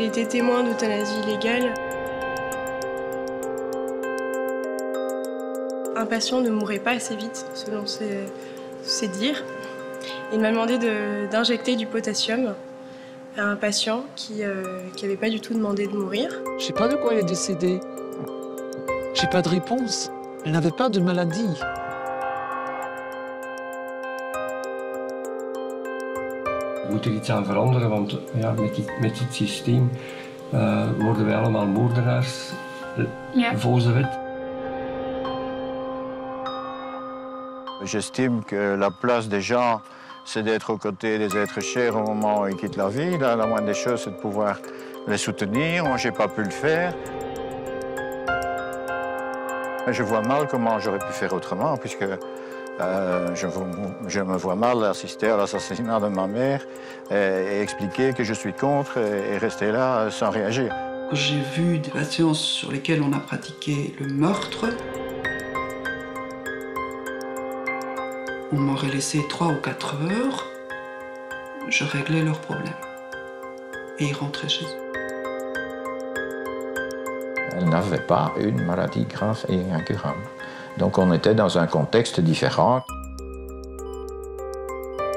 J'ai été témoin d'euthanasie illégale. Un patient ne mourrait pas assez vite, selon ses dires. Il m'a demandé d'injecter du potassium à un patient qui n'avait pas du tout demandé de mourir. Je sais pas de quoi elle est décédée. J'ai pas de réponse. Elle n'avait pas de maladie. We moeten iets aan veranderen, want ja, met dit systeem worden wij allemaal moordenaars volgens de wet. J'estime que la place des gens, c'est d'être aux côtés des êtres chers au moment où ils quittent la vie. Là, la moindre des choses, c'est de pouvoir les soutenir. Moi, je n'ai pas pu le faire. Je vois mal comment j'aurais pu faire autrement, puisque je me vois mal assister à l'assassinat de ma mère et expliquer que je suis contre et rester là sans réagir. Quand j'ai vu des patients sur lesquels on a pratiqué le meurtre, on m'aurait laissé 3 ou 4 heures, je réglais leurs problèmes. Et ils rentraient chez eux. Elle n'avait pas une maladie grave et incurable. Donc on était dans un contexte différent.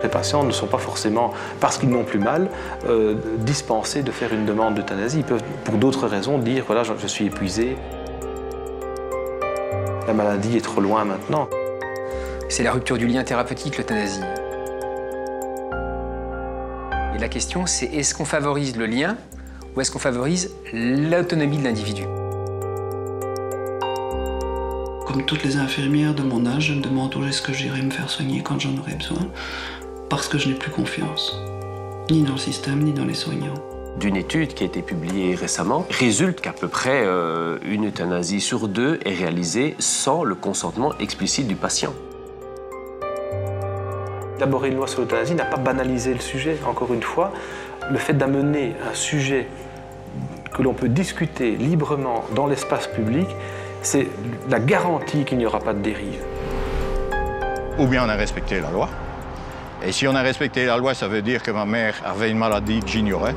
Les patients ne sont pas forcément, parce qu'ils n'ont plus mal, dispensés de faire une demande d'euthanasie. Ils peuvent, pour d'autres raisons, dire « voilà, je suis épuisé. La maladie est trop loin maintenant. » C'est la rupture du lien thérapeutique, l'euthanasie. Et la question, c'est est-ce qu'on favorise le lien ou est-ce qu'on favorise l'autonomie de l'individu? Comme toutes les infirmières de mon âge, je me demande où est-ce que j'irai me faire soigner quand j'en aurai besoin, parce que je n'ai plus confiance, ni dans le système, ni dans les soignants. D'une étude qui a été publiée récemment, résulte qu'à peu près une euthanasie sur 2 est réalisée sans le consentement explicite du patient. Élaborer une loi sur l'euthanasie n'a pas banalisé le sujet, encore une fois. Le fait d'amener un sujet que l'on peut discuter librement dans l'espace public, c'est la garantie qu'il n'y aura pas de dérive. Ou bien on a respecté la loi. Et si on a respecté la loi, ça veut dire que ma mère avait une maladie que j'ignorais.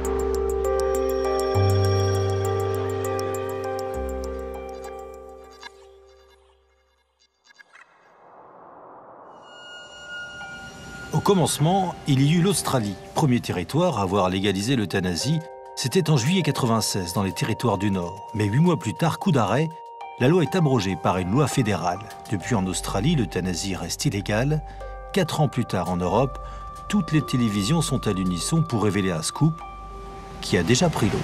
Au commencement, il y eut l'Australie, premier territoire à avoir légalisé l'euthanasie. C'était en juillet 1996 dans les territoires du Nord. Mais 8 mois plus tard, coup d'arrêt, la loi est abrogée par une loi fédérale. Depuis en Australie, l'euthanasie reste illégale. 4 ans plus tard en Europe, toutes les télévisions sont à l'unisson pour révéler un scoop qui a déjà pris l'eau.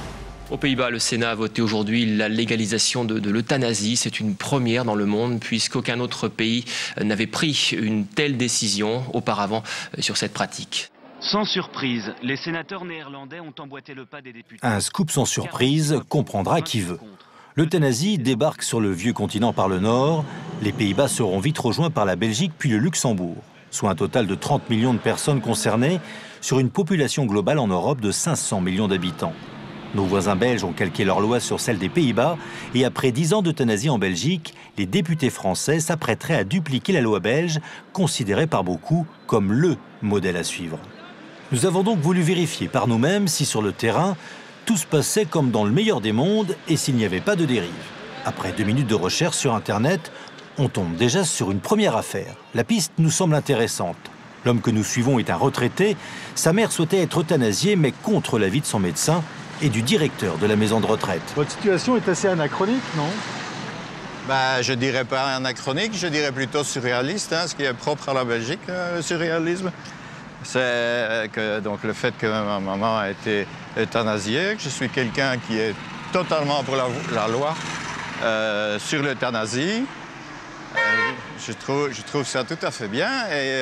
Aux Pays-Bas, le Sénat a voté aujourd'hui la légalisation de l'euthanasie. C'est une première dans le monde puisqu'aucun autre pays n'avait pris une telle décision auparavant sur cette pratique. Sans surprise, les sénateurs néerlandais ont emboîté le pas des députés. Un scoop sans surprise comprendra qui veut. L'euthanasie débarque sur le vieux continent par le nord. Les Pays-Bas seront vite rejoints par la Belgique puis le Luxembourg, soit un total de 30 millions de personnes concernées sur une population globale en Europe de 500 millions d'habitants. Nos voisins belges ont calqué leur loi sur celle des Pays-Bas et après 10 ans d'euthanasie en Belgique, les députés français s'apprêteraient à dupliquer la loi belge, considérée par beaucoup comme le modèle à suivre. Nous avons donc voulu vérifier par nous-mêmes si sur le terrain, tout se passait comme dans le meilleur des mondes et s'il n'y avait pas de dérive. Après 2 minutes de recherche sur Internet, on tombe déjà sur une première affaire. La piste nous semble intéressante. L'homme que nous suivons est un retraité. Sa mère souhaitait être euthanasiée, mais contre l'avis de son médecin et du directeur de la maison de retraite. Votre situation est assez anachronique, non? Je dirais pas anachronique, je dirais plutôt surréaliste, ce qui est propre à la Belgique, le surréalisme. C'est que donc, le fait que ma maman a été euthanasiée, que je suis quelqu'un qui est totalement pour la loi sur l'euthanasie. Je trouve ça tout à fait bien et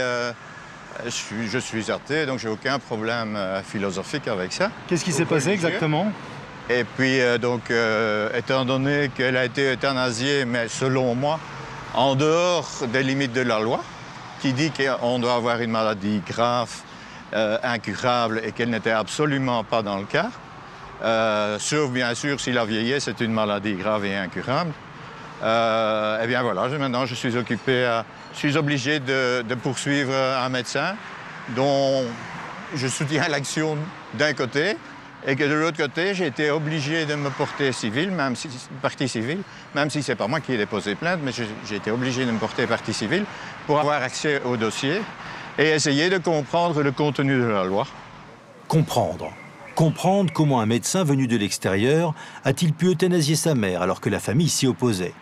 je suis athée, donc j'ai aucun problème philosophique avec ça. Qu'est-ce qui s'est passé exactement? Et puis, étant donné qu'elle a été euthanasiée, mais selon moi, en dehors des limites de la loi, qui dit qu'on doit avoir une maladie grave, incurable, et qu'elle n'était absolument pas dans le cas, sauf bien sûr si la vieillesse est une maladie grave et incurable. Eh bien voilà, maintenant je suis obligé de poursuivre un médecin dont je soutiens l'action d'un côté, Et que de l'autre côté, j'ai été obligé de me porter civil, partie civile, même si ce n'est pas moi qui ai déposé plainte, mais j'ai été obligé de me porter partie civile pour avoir accès au dossier et essayer de comprendre le contenu de la loi. Comprendre. Comprendre comment un médecin venu de l'extérieur a-t-il pu euthanasier sa mère alors que la famille s'y opposait.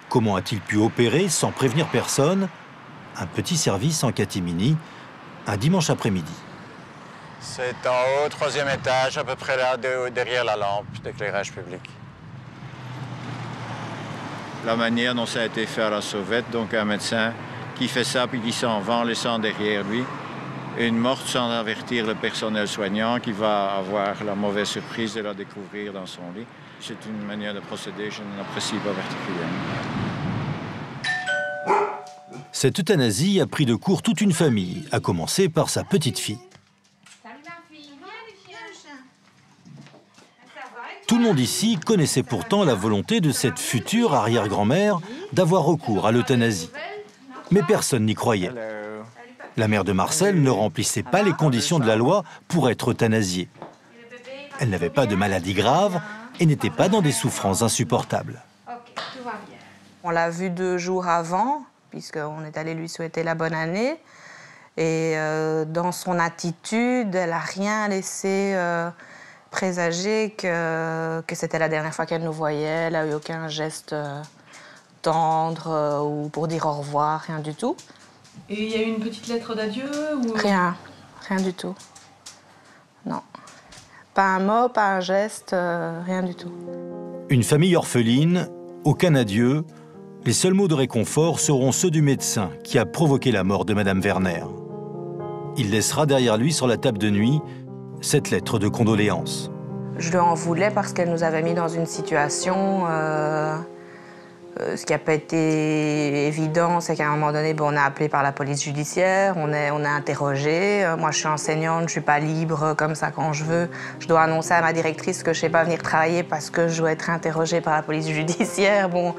Comment a-t-il pu opérer sans prévenir personne? Un petit service en catimini, un dimanche après-midi. C'est en haut, 3e étage, à peu près là, derrière la lampe d'éclairage public. La manière dont ça a été fait à la sauvette, donc un médecin qui fait ça puis qui s'en va en laissant derrière lui une morte sans avertir le personnel soignant qui va avoir la mauvaise surprise de la découvrir dans son lit. C'est une manière de procéder, je n'apprécie pas particulièrement. Cette euthanasie a pris de court toute une famille, à commencer par sa petite fille. Tout le monde ici connaissait pourtant la volonté de cette future arrière-grand-mère d'avoir recours à l'euthanasie. Mais personne n'y croyait. La mère de Marcel ne remplissait pas les conditions de la loi pour être euthanasiée. Elle n'avait pas de maladie grave et n'était pas dans des souffrances insupportables. On l'a vue 2 jours avant, puisqu'on est allé lui souhaiter la bonne année. Et dans son attitude, elle n'a rien laissé présager que c'était la dernière fois qu'elle nous voyait. Elle n'a eu aucun geste tendre ou pour dire au revoir, rien du tout. Et il y a eu une petite lettre d'adieu ou... Rien du tout. Non. Pas un mot, pas un geste, rien du tout. Une famille orpheline, aucun adieu. Les seuls mots de réconfort seront ceux du médecin qui a provoqué la mort de Madame Werner. Il laissera derrière lui sur la table de nuit cette lettre de condoléances. Je lui en voulais parce qu'elle nous avait mis dans une situation... ce qui n'a pas été évident, c'est qu'à un moment donné, on est appelé par la police judiciaire, on est interrogé. Moi, je suis enseignante, je ne suis pas libre comme ça quand je veux. Je dois annoncer à ma directrice que je ne sais pas venir travailler parce que je dois être interrogée par la police judiciaire. Bon,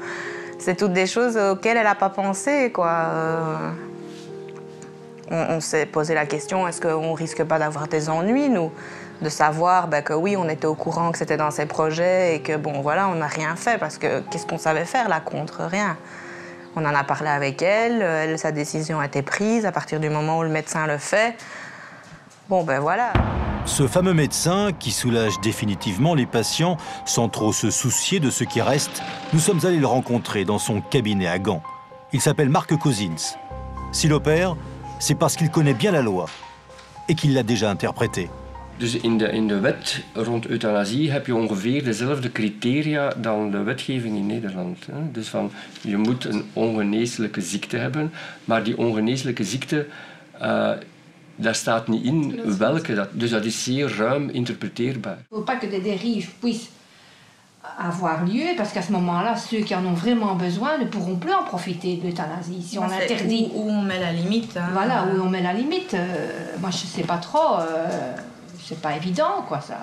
c'est toutes des choses auxquelles elle n'a pas pensé, quoi. On s'est posé la question, est-ce qu'on ne risque pas d'avoir des ennuis, nous? De savoir que oui, on était au courant que c'était dans ses projets et que bon, voilà, on n'a rien fait parce que qu'est-ce qu'on savait faire là contre? Rien. On en a parlé avec elle, sa décision a été prise à partir du moment où le médecin le fait. Bon, ben voilà. Ce fameux médecin qui soulage définitivement les patients sans trop se soucier de ce qui reste, nous sommes allés le rencontrer dans son cabinet à Gand. Il s'appelle Marc Cousins. S'il opère, c'est parce qu'il connaît bien la loi et qu'il l'a déjà interprétée. Dus in de wet rond euthanasie heb je ongeveer dezelfde criteria dan de wetgeving in Nederland. Dus van, je moet een ongeneeslijke ziekte hebben, maar die ongeneeslijke ziekte, daar staat niet in welke. Dus dat is zeer ruim interpreteerbaar. Il ne faut pas que des dérives puissent avoir lieu, parce qu'à ce moment-là, ceux qui en ont vraiment besoin ne pourront plus en profiter de l'euthanasie. Si on interdit... Où on met la limite. Hein. Voilà, où on met la limite. Moi, je ne sais pas trop... C'est pas évident, quoi, ça.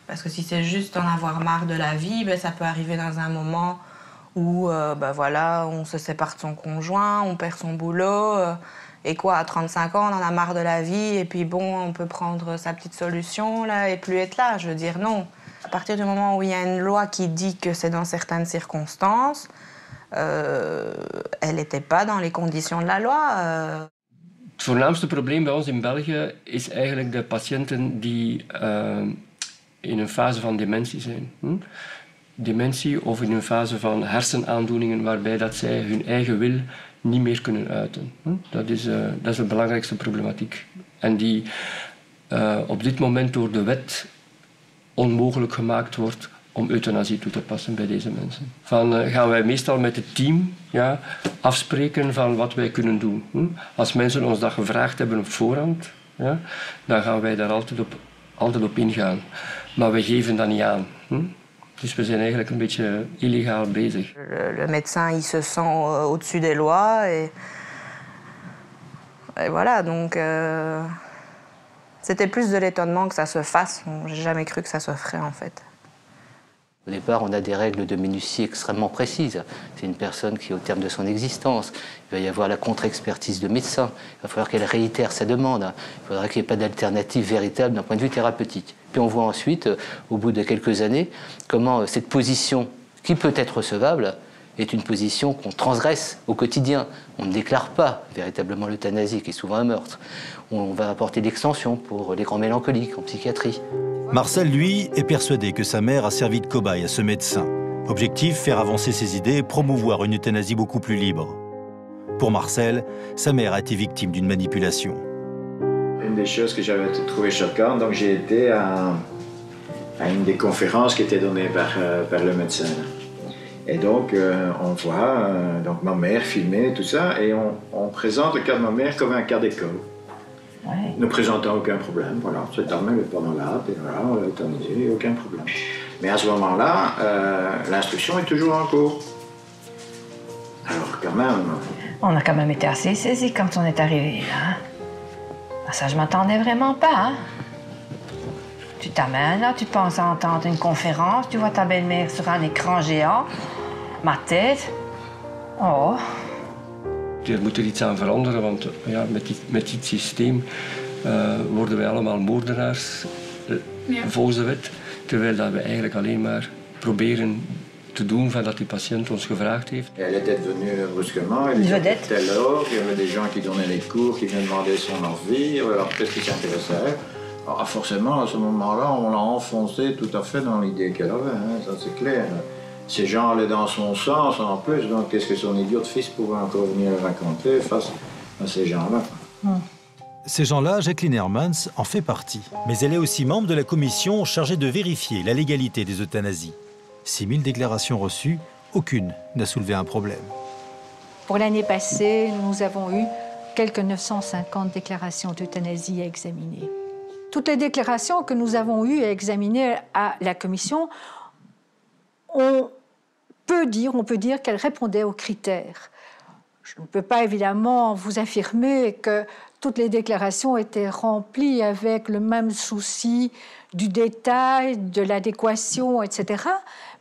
Parce que si c'est juste en avoir marre de la vie, ça peut arriver dans un moment où, voilà, on se sépare de son conjoint, on perd son boulot, et quoi, à 35 ans, on en a marre de la vie, et puis bon, on peut prendre sa petite solution, là, et plus être là. Je veux dire, non. À partir du moment où il y a une loi qui dit que c'est dans certaines circonstances, elle n'était pas dans les conditions de la loi. Het voornaamste probleem bij ons in België is eigenlijk de patiënten die in een fase van dementie zijn. Dementie of in een fase van hersenaandoeningen waarbij dat zij hun eigen wil niet meer kunnen uiten. Dat is de belangrijkste problematiek. En die op dit moment door de wet onmogelijk gemaakt wordt om euthanasie toe te passen bij deze mensen. Gaan wij meestal met het team afspreken van wat wij kunnen doen. Als mensen ons dat gevraagd hebben op voorhand, dan gaan wij daar altijd op ingaan. Maar we geven dat niet aan. Dus we zijn eigenlijk een beetje illegaal bezig. Le médecin, il se sent au-dessus des lois et voilà, donc c'était plus de l'étonnement que ça se fasse. J'ai jamais cru que ça se ferait en fait. Au départ, on a des règles de minutie extrêmement précises. C'est une personne qui est au terme de son existence. Il va y avoir la contre-expertise de médecin. Il va falloir qu'elle réitère sa demande. Il faudra qu'il n'y ait pas d'alternative véritable d'un point de vue thérapeutique. Puis on voit ensuite, au bout de quelques années, comment cette position, qui peut être recevable, est une position qu'on transgresse au quotidien. On ne déclare pas véritablement l'euthanasie, qui est souvent un meurtre. On va apporter l'extension pour les grands mélancoliques en psychiatrie. Marcel, lui, est persuadé que sa mère a servi de cobaye à ce médecin. Objectif, faire avancer ses idées et promouvoir une euthanasie beaucoup plus libre. Pour Marcel, sa mère a été victime d'une manipulation. Une des choses que j'avais trouvé choquante, donc j'ai été à une des conférences qui était donnée par le médecin. Et donc, on voit donc ma mère filmer tout ça, et on présente le cas de ma mère comme un cas d'école. Ouais. Ne présentant aucun problème, voilà, cette dame elle est pas malade, et voilà, on l'a euthanasiée, aucun problème. Mais à ce moment-là, l'instruction est toujours en cours. Alors quand même... On a quand même été assez saisis quand on est arrivé là. Ah, ça, je m'attendais vraiment pas. Hein? Tu t'amènes là, tu penses entendre une conférence, tu vois ta belle-mère sur un écran géant, ma tête. Oh. Er moet er iets aan veranderen, want ja, met dit systeem worden wij allemaal moordenaars volgens de wet. Terwijl dat we eigenlijk alleen maar proberen te doen van dat die patiënt ons gevraagd heeft. Elle était devenue brusquement, elle était là, il y avait des gens qui donnaient les cours, qui venaient demander son envie, alors peut-être qu'ils s'intéressaient à elle. Alors forcément, à ce moment-là, on l'a enfoncée tout à fait dans l'idée qu'elle avait, hein, ça c'est clair. Ces gens allaient dans son sens en plus, donc qu'est-ce que son idiot de fils pouvait encore venir raconter face à ces gens-là? Ces gens-là, Jacqueline Hermans en fait partie. Mais elle est aussi membre de la commission chargée de vérifier la légalité des euthanasies. 6000 déclarations reçues, aucune n'a soulevé un problème. Pour l'année passée, nous avons eu quelques 950 déclarations d'euthanasie à examiner. Toutes les déclarations que nous avons eues à examiner à la commission, on peut dire qu'elles répondaient aux critères. Je ne peux pas évidemment vous affirmer que toutes les déclarations étaient remplies avec le même souci du détail, de l'adéquation, etc.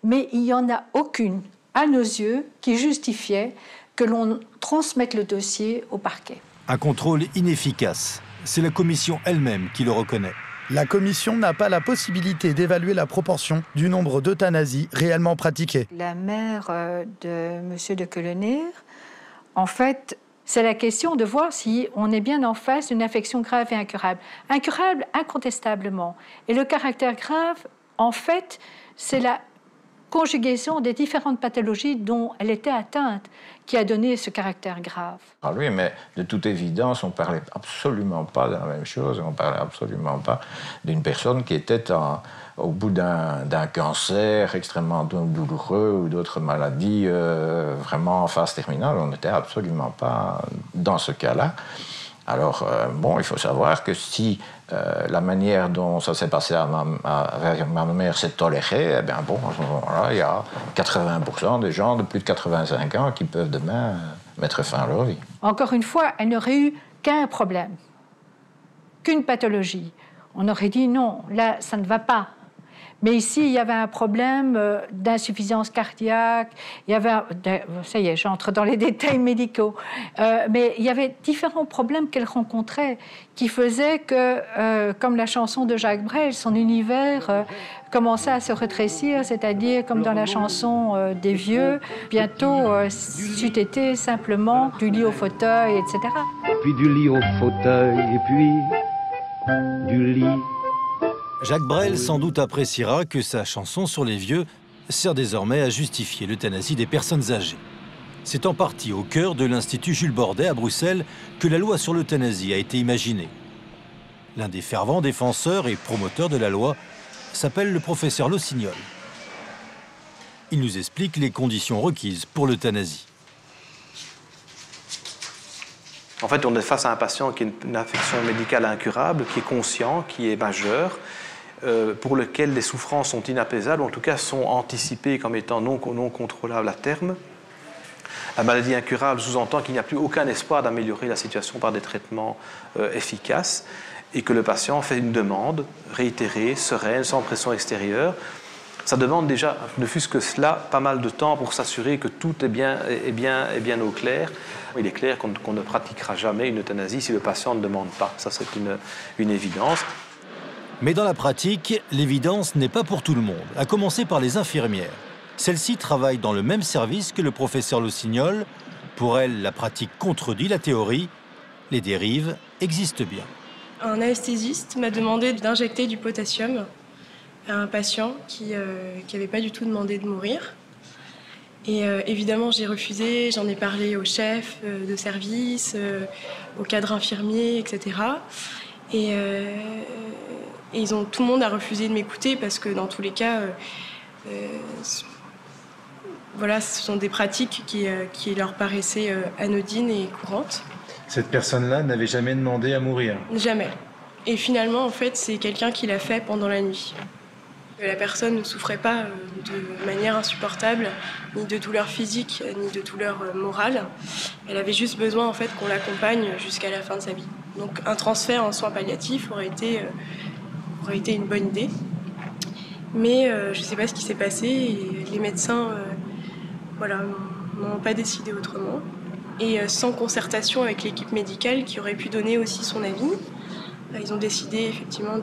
Mais il n'y en a aucune, à nos yeux, qui justifiait que l'on transmette le dossier au parquet. Un contrôle inefficace. C'est la commission elle-même qui le reconnaît. La commission n'a pas la possibilité d'évaluer la proportion du nombre d'euthanasies réellement pratiquées. La mère de M. de Keuleneer, en fait, c'est la question de voir si on est bien en face d'une affection grave et incurable. Incurable, incontestablement. Et le caractère grave, en fait, c'est la conjugaison des différentes pathologies dont elle était atteinte qui a donné ce caractère grave. Ah oui, mais de toute évidence, on ne parlait absolument pas de la même chose. On ne parlait absolument pas d'une personne qui était au bout d'un cancer extrêmement douloureux ou d'autres maladies vraiment en phase terminale. On n'était absolument pas dans ce cas-là. Alors, bon, il faut savoir que si la manière dont ça s'est passé avec ma mère s'est tolérée, eh bien bon, à ce moment-là, il y a 80% des gens de plus de 85 ans qui peuvent demain mettre fin à leur vie. Encore une fois, elle n'aurait eu qu'un problème, qu'une pathologie. On aurait dit non, là, ça ne va pas. Mais ici, il y avait un problème d'insuffisance cardiaque, il y avait, ça y est, j'entre dans les détails médicaux, mais il y avait différents problèmes qu'elle rencontrait qui faisaient que, comme la chanson de Jacques Brel, son univers commençait à se rétrécir, c'est-à-dire comme dans la chanson des vieux, bientôt c'eût été simplement du lit au fauteuil, etc. Puis du lit au fauteuil, et puis du lit. Jacques Brel sans doute appréciera que sa chanson sur les vieux sert désormais à justifier l'euthanasie des personnes âgées. C'est en partie au cœur de l'Institut Jules Bordet à Bruxelles que la loi sur l'euthanasie a été imaginée. L'un des fervents défenseurs et promoteurs de la loi s'appelle le professeur Lossignol. Il nous explique les conditions requises pour l'euthanasie. En fait, on est face à un patient qui a une affection médicale incurable, qui est conscient, qui est majeur, pour lequel les souffrances sont inapaisables, ou en tout cas sont anticipées comme étant non contrôlables à terme. La maladie incurable sous-entend qu'il n'y a plus aucun espoir d'améliorer la situation par des traitements efficaces, et que le patient fait une demande réitérée, sereine, sans pression extérieure, Ça demande déjà, ne fût-ce que cela, pas mal de temps pour s'assurer que tout est bien au clair. Il est clair qu'on ne pratiquera jamais une euthanasie si le patient ne demande pas. Ça, c'est une évidence. Mais dans la pratique, l'évidence n'est pas pour tout le monde, à commencer par les infirmières. Celles-ci travaillent dans le même service que le professeur Lussignol. Pour elles, la pratique contredit la théorie. Les dérives existent bien. Un anesthésiste m'a demandé d'injecter du potassium à un patient qui n'avait pas du tout demandé de mourir. Et évidemment, j'ai refusé, j'en ai parlé au chef de service, au cadre infirmier, etc. Et tout le monde a refusé de m'écouter parce que dans tous les cas, voilà, ce sont des pratiques qui leur paraissaient anodines et courantes. Cette personne-là n'avait jamais demandé à mourir? Jamais. Et finalement, en fait, c'est quelqu'un qui l'a fait pendant la nuit. La personne ne souffrait pas de manière insupportable, ni de douleur physique, ni de douleur morale. Elle avait juste besoin en fait, qu'on l'accompagne jusqu'à la fin de sa vie. Donc un transfert en soins palliatifs aurait été une bonne idée. Mais je ne sais pas ce qui s'est passé et les médecins n'ont pas décidé autrement. Et sans concertation avec l'équipe médicale qui aurait pu donner aussi son avis, ils ont décidé effectivement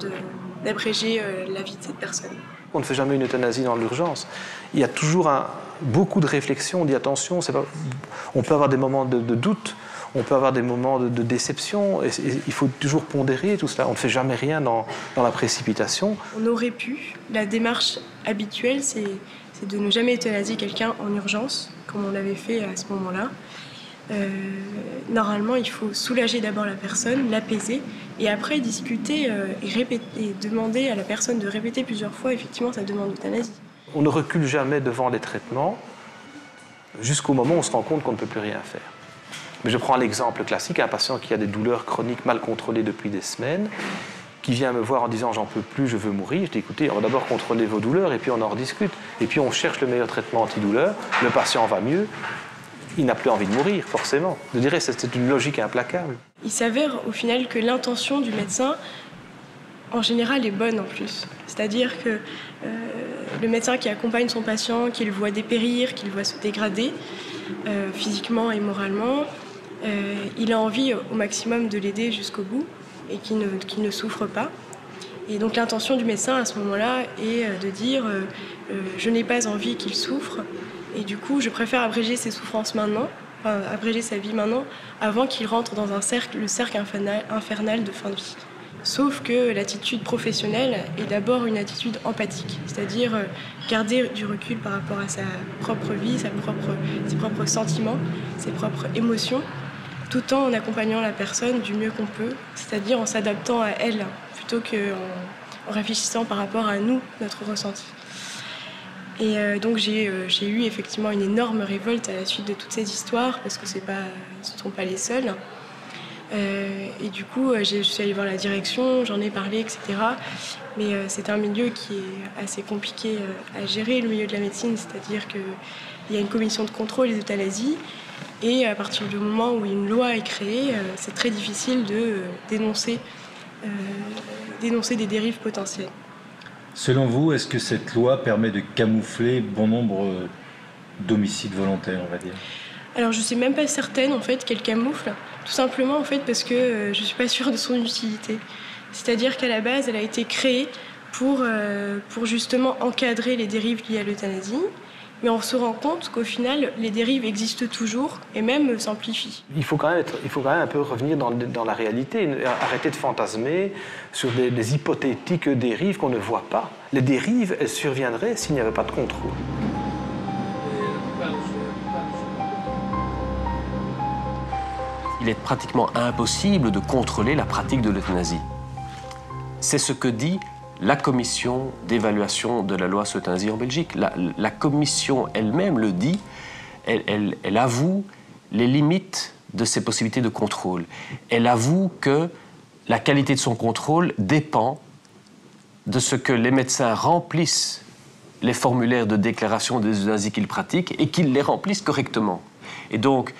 d'abréger la vie de cette personne. On ne fait jamais une euthanasie dans l'urgence. Il y a toujours beaucoup de réflexion. On dit attention, on peut avoir des moments de doute, on peut avoir des moments de déception. Et il faut toujours pondérer tout cela. On ne fait jamais rien dans la précipitation. On aurait pu. La démarche habituelle, c'est de ne jamais euthanasier quelqu'un en urgence, comme on l'avait fait à ce moment-là. Normalement, il faut soulager d'abord la personne, l'apaiser, et après discuter et demander à la personne de répéter plusieurs fois effectivement sa demande d'euthanasie. On ne recule jamais devant les traitements jusqu'au moment où on se rend compte qu'on ne peut plus rien faire. Mais je prends l'exemple classique, un patient qui a des douleurs chroniques mal contrôlées depuis des semaines, qui vient me voir en disant « j'en peux plus, je veux mourir ». Je dis « écoutez, on va d'abord contrôler vos douleurs et puis on en rediscute. Et puis on cherche le meilleur traitement antidouleur, le patient va mieux. Il n'a plus envie de mourir, forcément. Je dirais que c'est une logique implacable. Il s'avère au final que l'intention du médecin, en général, est bonne en plus. C'est-à-dire que le médecin qui accompagne son patient, qui le voit dépérir, qui le voit se dégrader physiquement et moralement, il a envie au maximum de l'aider jusqu'au bout et qu'il ne souffre pas. Et donc l'intention du médecin à ce moment-là est de dire je n'ai pas envie qu'il souffre. Et du coup, je préfère abréger ses souffrances maintenant, abréger sa vie maintenant, avant qu'il rentre dans le cercle infernal de fin de vie. Sauf que l'attitude professionnelle est d'abord une attitude empathique, c'est-à-dire garder du recul par rapport à sa propre vie, ses propres sentiments, ses propres émotions, tout en accompagnant la personne du mieux qu'on peut, c'est-à-dire en s'adaptant à elle, plutôt qu'en réfléchissant par rapport à nous, notre ressenti. Et donc j'ai eu effectivement une énorme révolte à la suite de toutes ces histoires, parce que ce ne sont pas les seuls. Et du coup, je suis allée voir la direction, j'en ai parlé, etc. Mais c'est un milieu qui est assez compliqué à gérer, le milieu de la médecine, c'est-à-dire qu'il y a une commission de contrôle des euthanasies, et à partir du moment où une loi est créée, c'est très difficile de dénoncer des dérives potentielles. Selon vous, est-ce que cette loi permet de camoufler bon nombre d'homicides volontaires, on va dire? Alors je ne suis même pas certaine en fait qu'elle camoufle, tout simplement en fait parce que je ne suis pas sûre de son utilité. C'est-à-dire qu'à la base, elle a été créée pour justement encadrer les dérives liées à l'euthanasie, mais on se rend compte qu'au final, les dérives existent toujours et même s'amplifient. Il faut quand même un peu revenir dans la réalité, arrêter de fantasmer sur des hypothétiques dérives qu'on ne voit pas. Les dérives, elles surviendraient s'il n'y avait pas de contrôle. Il est pratiquement impossible de contrôler la pratique de l'euthanasie. C'est ce que dit la commission d'évaluation de la loi sur l'euthanasie en Belgique. La commission elle-même le dit, elle avoue les limites de ses possibilités de contrôle. Elle avoue que la qualité de son contrôle dépend de ce que les médecins remplissent les formulaires de déclaration des euthanasies qu'ils pratiquent et qu'ils les remplissent correctement. Et donc,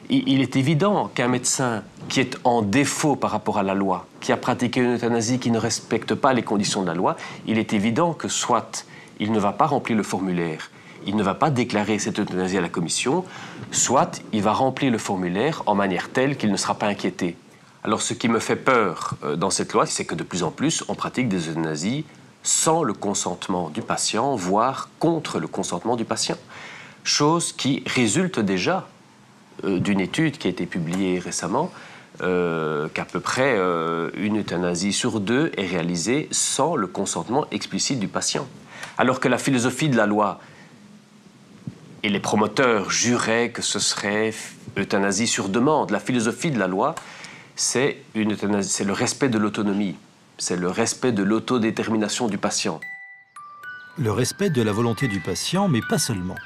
il est évident qu'un médecin qui est en défaut par rapport à la loi, qui a pratiqué une euthanasie qui ne respecte pas les conditions de la loi, il est évident que soit il ne va pas remplir le formulaire, il ne va pas déclarer cette euthanasie à la commission, soit il va remplir le formulaire en manière telle qu'il ne sera pas inquiété. Alors ce qui me fait peur dans cette loi, c'est que de plus en plus on pratique des euthanasies sans le consentement du patient, voire contre le consentement du patient. Chose qui résulte déjà d'une étude qui a été publiée récemment, qu'à peu près une euthanasie sur 2 est réalisée sans le consentement explicite du patient. Alors que la philosophie de la loi, et les promoteurs juraient que ce serait euthanasie sur demande, la philosophie de la loi, c'est le respect de l'autonomie, c'est le respect de l'autodétermination du patient. Le respect de la volonté du patient, mais pas seulement.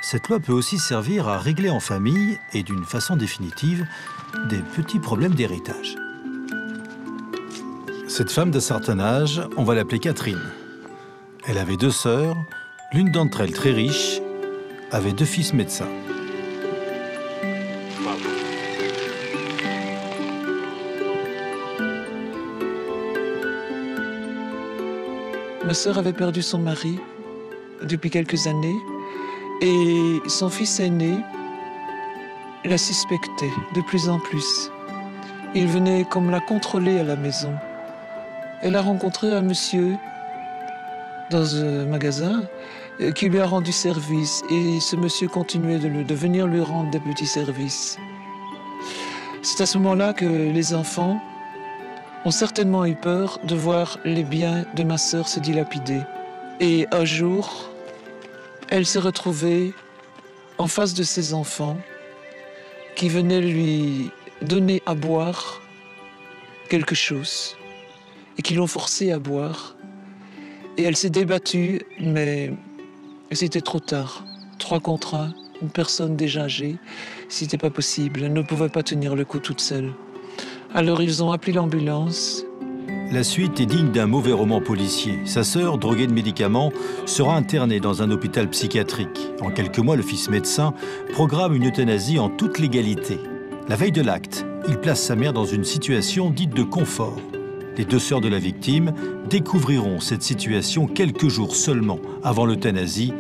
Cette loi peut aussi servir à régler en famille, et d'une façon définitive, des petits problèmes d'héritage. Cette femme d'un certain âge, on va l'appeler Catherine. Elle avait 2 sœurs, l'une d'entre elles très riche, avait 2 fils médecins. Ma sœur avait perdu son mari depuis quelques années et son fils aîné la suspectait de plus en plus. Il venait comme la contrôler à la maison. Elle a rencontré un monsieur dans un magasin qui lui a rendu service et ce monsieur continuait de venir lui rendre des petits services. C'est à ce moment-là que les enfants ont certainement eu peur de voir les biens de ma sœur se dilapider. Et un jour, elle s'est retrouvée en face de ses enfants qui venaient lui donner à boire quelque chose et qui l'ont forcée à boire. Et elle s'est débattue, mais c'était trop tard. 3 contre 1, une personne déjà âgée, c'était pas possible. Elle ne pouvait pas tenir le coup toute seule. Alors ils ont appelé l'ambulance. La suite est digne d'un mauvais roman policier. Sa sœur, droguée de médicaments, sera internée dans un hôpital psychiatrique. En quelques mois, le fils médecin programme une euthanasie en toute légalité. La veille de l'acte, il place sa mère dans une situation dite de confort. Les 2 sœurs de la victime découvriront cette situation quelques jours seulement avant l'euthanasie,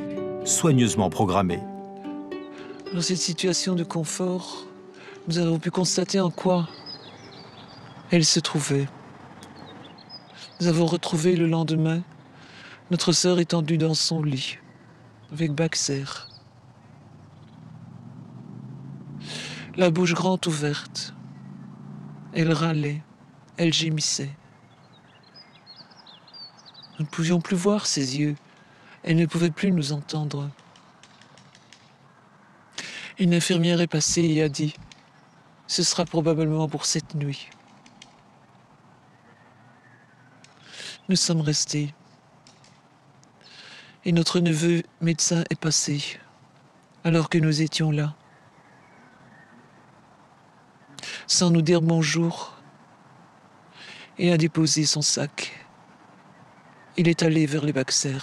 soigneusement programmée. Dans cette situation de confort, nous avons pu constater en quoi elle se trouvait. Nous avons retrouvé le lendemain notre sœur étendue dans son lit, avec Baxter. La bouche grande ouverte. Elle râlait, elle gémissait. Nous ne pouvions plus voir ses yeux. Elle ne pouvait plus nous entendre. Une infirmière est passée et a dit « Ce sera probablement pour cette nuit ». Nous sommes restés. Et notre neveu médecin est passé, alors que nous étions là. Sans nous dire bonjour, il a déposé son sac. Il est allé vers les Baxter.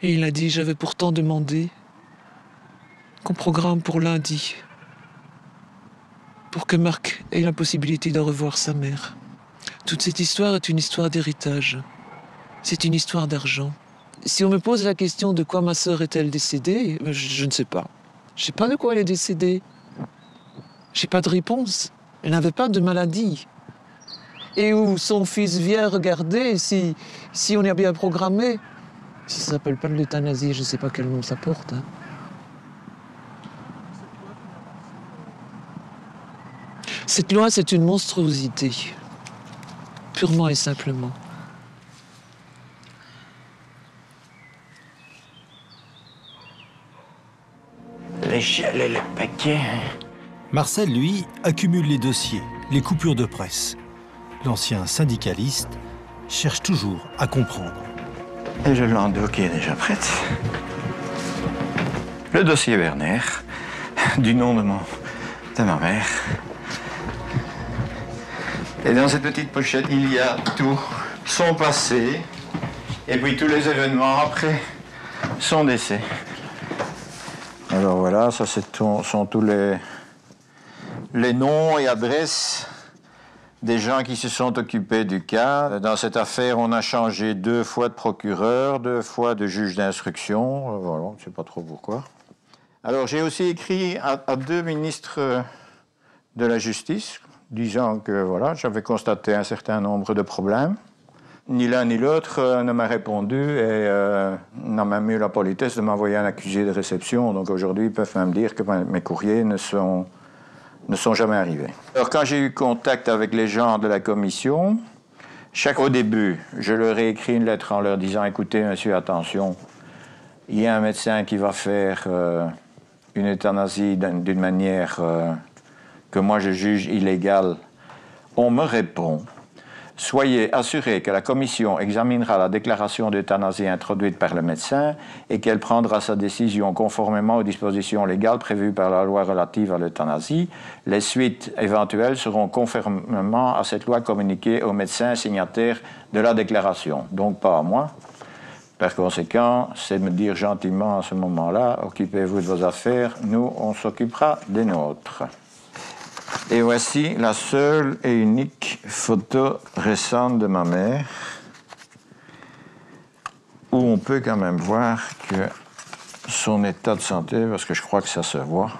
Et il a dit, j'avais pourtant demandé qu'on programme pour lundi, pour que Marc ait la possibilité de revoir sa mère. Toute cette histoire est une histoire d'héritage. C'est une histoire d'argent. Si on me pose la question de quoi ma sœur est-elle décédée, je ne sais pas. Je ne sais pas de quoi elle est décédée. Je n'ai pas de réponse. Elle n'avait pas de maladie. Et où son fils vient regarder si on est bien programmé. Si ça ne s'appelle pas de l'euthanasie, je ne sais pas quel nom ça porte. Hein. Cette loi, c'est une monstruosité. Purement et simplement. L'échelle et le paquet. Marcel, lui, accumule les dossiers, les coupures de presse. L'ancien syndicaliste cherche toujours à comprendre. Et je l'endoue qui est déjà prête. Le dossier Werner, du nom de ma mère. Et dans cette petite pochette, il y a tout son passé et puis tous les événements après son décès. Alors voilà, ça sont tous les noms et adresses des gens qui se sont occupés du cas. Dans cette affaire, on a changé 2 fois de procureur, 2 fois de juge d'instruction. Voilà, on ne sait pas trop pourquoi. Alors, j'ai aussi écrit à 2 ministres de la Justice, disant que voilà, j'avais constaté un certain nombre de problèmes. Ni l'un ni l'autre ne m'a répondu et n'a même eu la politesse de m'envoyer un accusé de réception. Donc aujourd'hui, ils peuvent même dire que mes courriers ne sont jamais arrivés. Alors quand j'ai eu contact avec les gens de la commission, au début, je leur ai écrit une lettre en leur disant « Écoutez, monsieur, attention, il y a un médecin qui va faire une euthanasie d'une manière que moi je juge illégale. » On me répond « Soyez assurés que la commission examinera la déclaration d'euthanasie introduite par le médecin et qu'elle prendra sa décision conformément aux dispositions légales prévues par la loi relative à l'euthanasie. Les suites éventuelles seront conformément à cette loi communiquées au médecin signataire de la déclaration, donc pas à moi. Par conséquent, c'est de me dire gentiment à ce moment-là, occupez-vous de vos affaires, nous, on s'occupera des nôtres. » Et voici la seule et unique photo récente de ma mère, où on peut quand même voir que son état de santé, parce que je crois que ça se voit,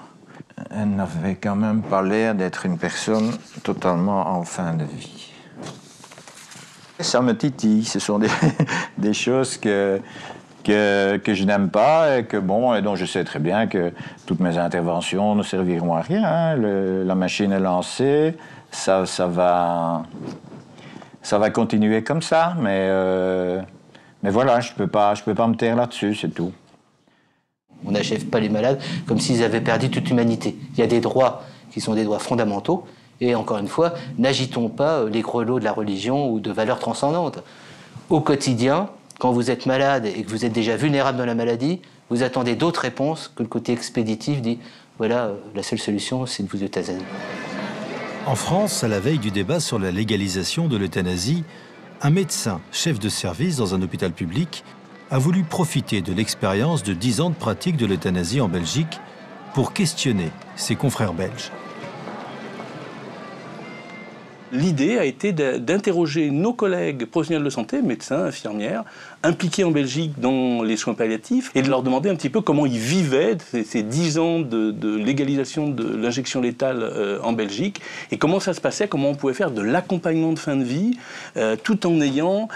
elle n'avait quand même pas l'air d'être une personne totalement en fin de vie. Ça me titille, ce sont des choses que je n'aime pas et dont je sais très bien que toutes mes interventions ne serviront à rien. Hein. La machine est lancée, ça va continuer comme ça, mais voilà, je peux pas me taire là-dessus, c'est tout. On n'achève pas les malades comme s'ils avaient perdu toute humanité. Il y a des droits qui sont des droits fondamentaux, et encore une fois, n'agitons pas les grelots de la religion ou de valeurs transcendantes. Au quotidien, quand vous êtes malade et que vous êtes déjà vulnérable dans la maladie, vous attendez d'autres réponses que le côté expéditif dit « voilà, la seule solution, c'est de vous euthanasier ». En France, à la veille du débat sur la légalisation de l'euthanasie, un médecin, chef de service dans un hôpital public, a voulu profiter de l'expérience de 10 ans de pratique de l'euthanasie en Belgique pour questionner ses confrères belges. L'idée a été d'interroger nos collègues professionnels de santé, médecins, infirmières, impliqués en Belgique dans les soins palliatifs, et de leur demander un petit peu comment ils vivaient ces 10 ans de légalisation de l'injection létale en Belgique, et comment ça se passait, comment on pouvait faire de l'accompagnement de fin de vie, tout en ayant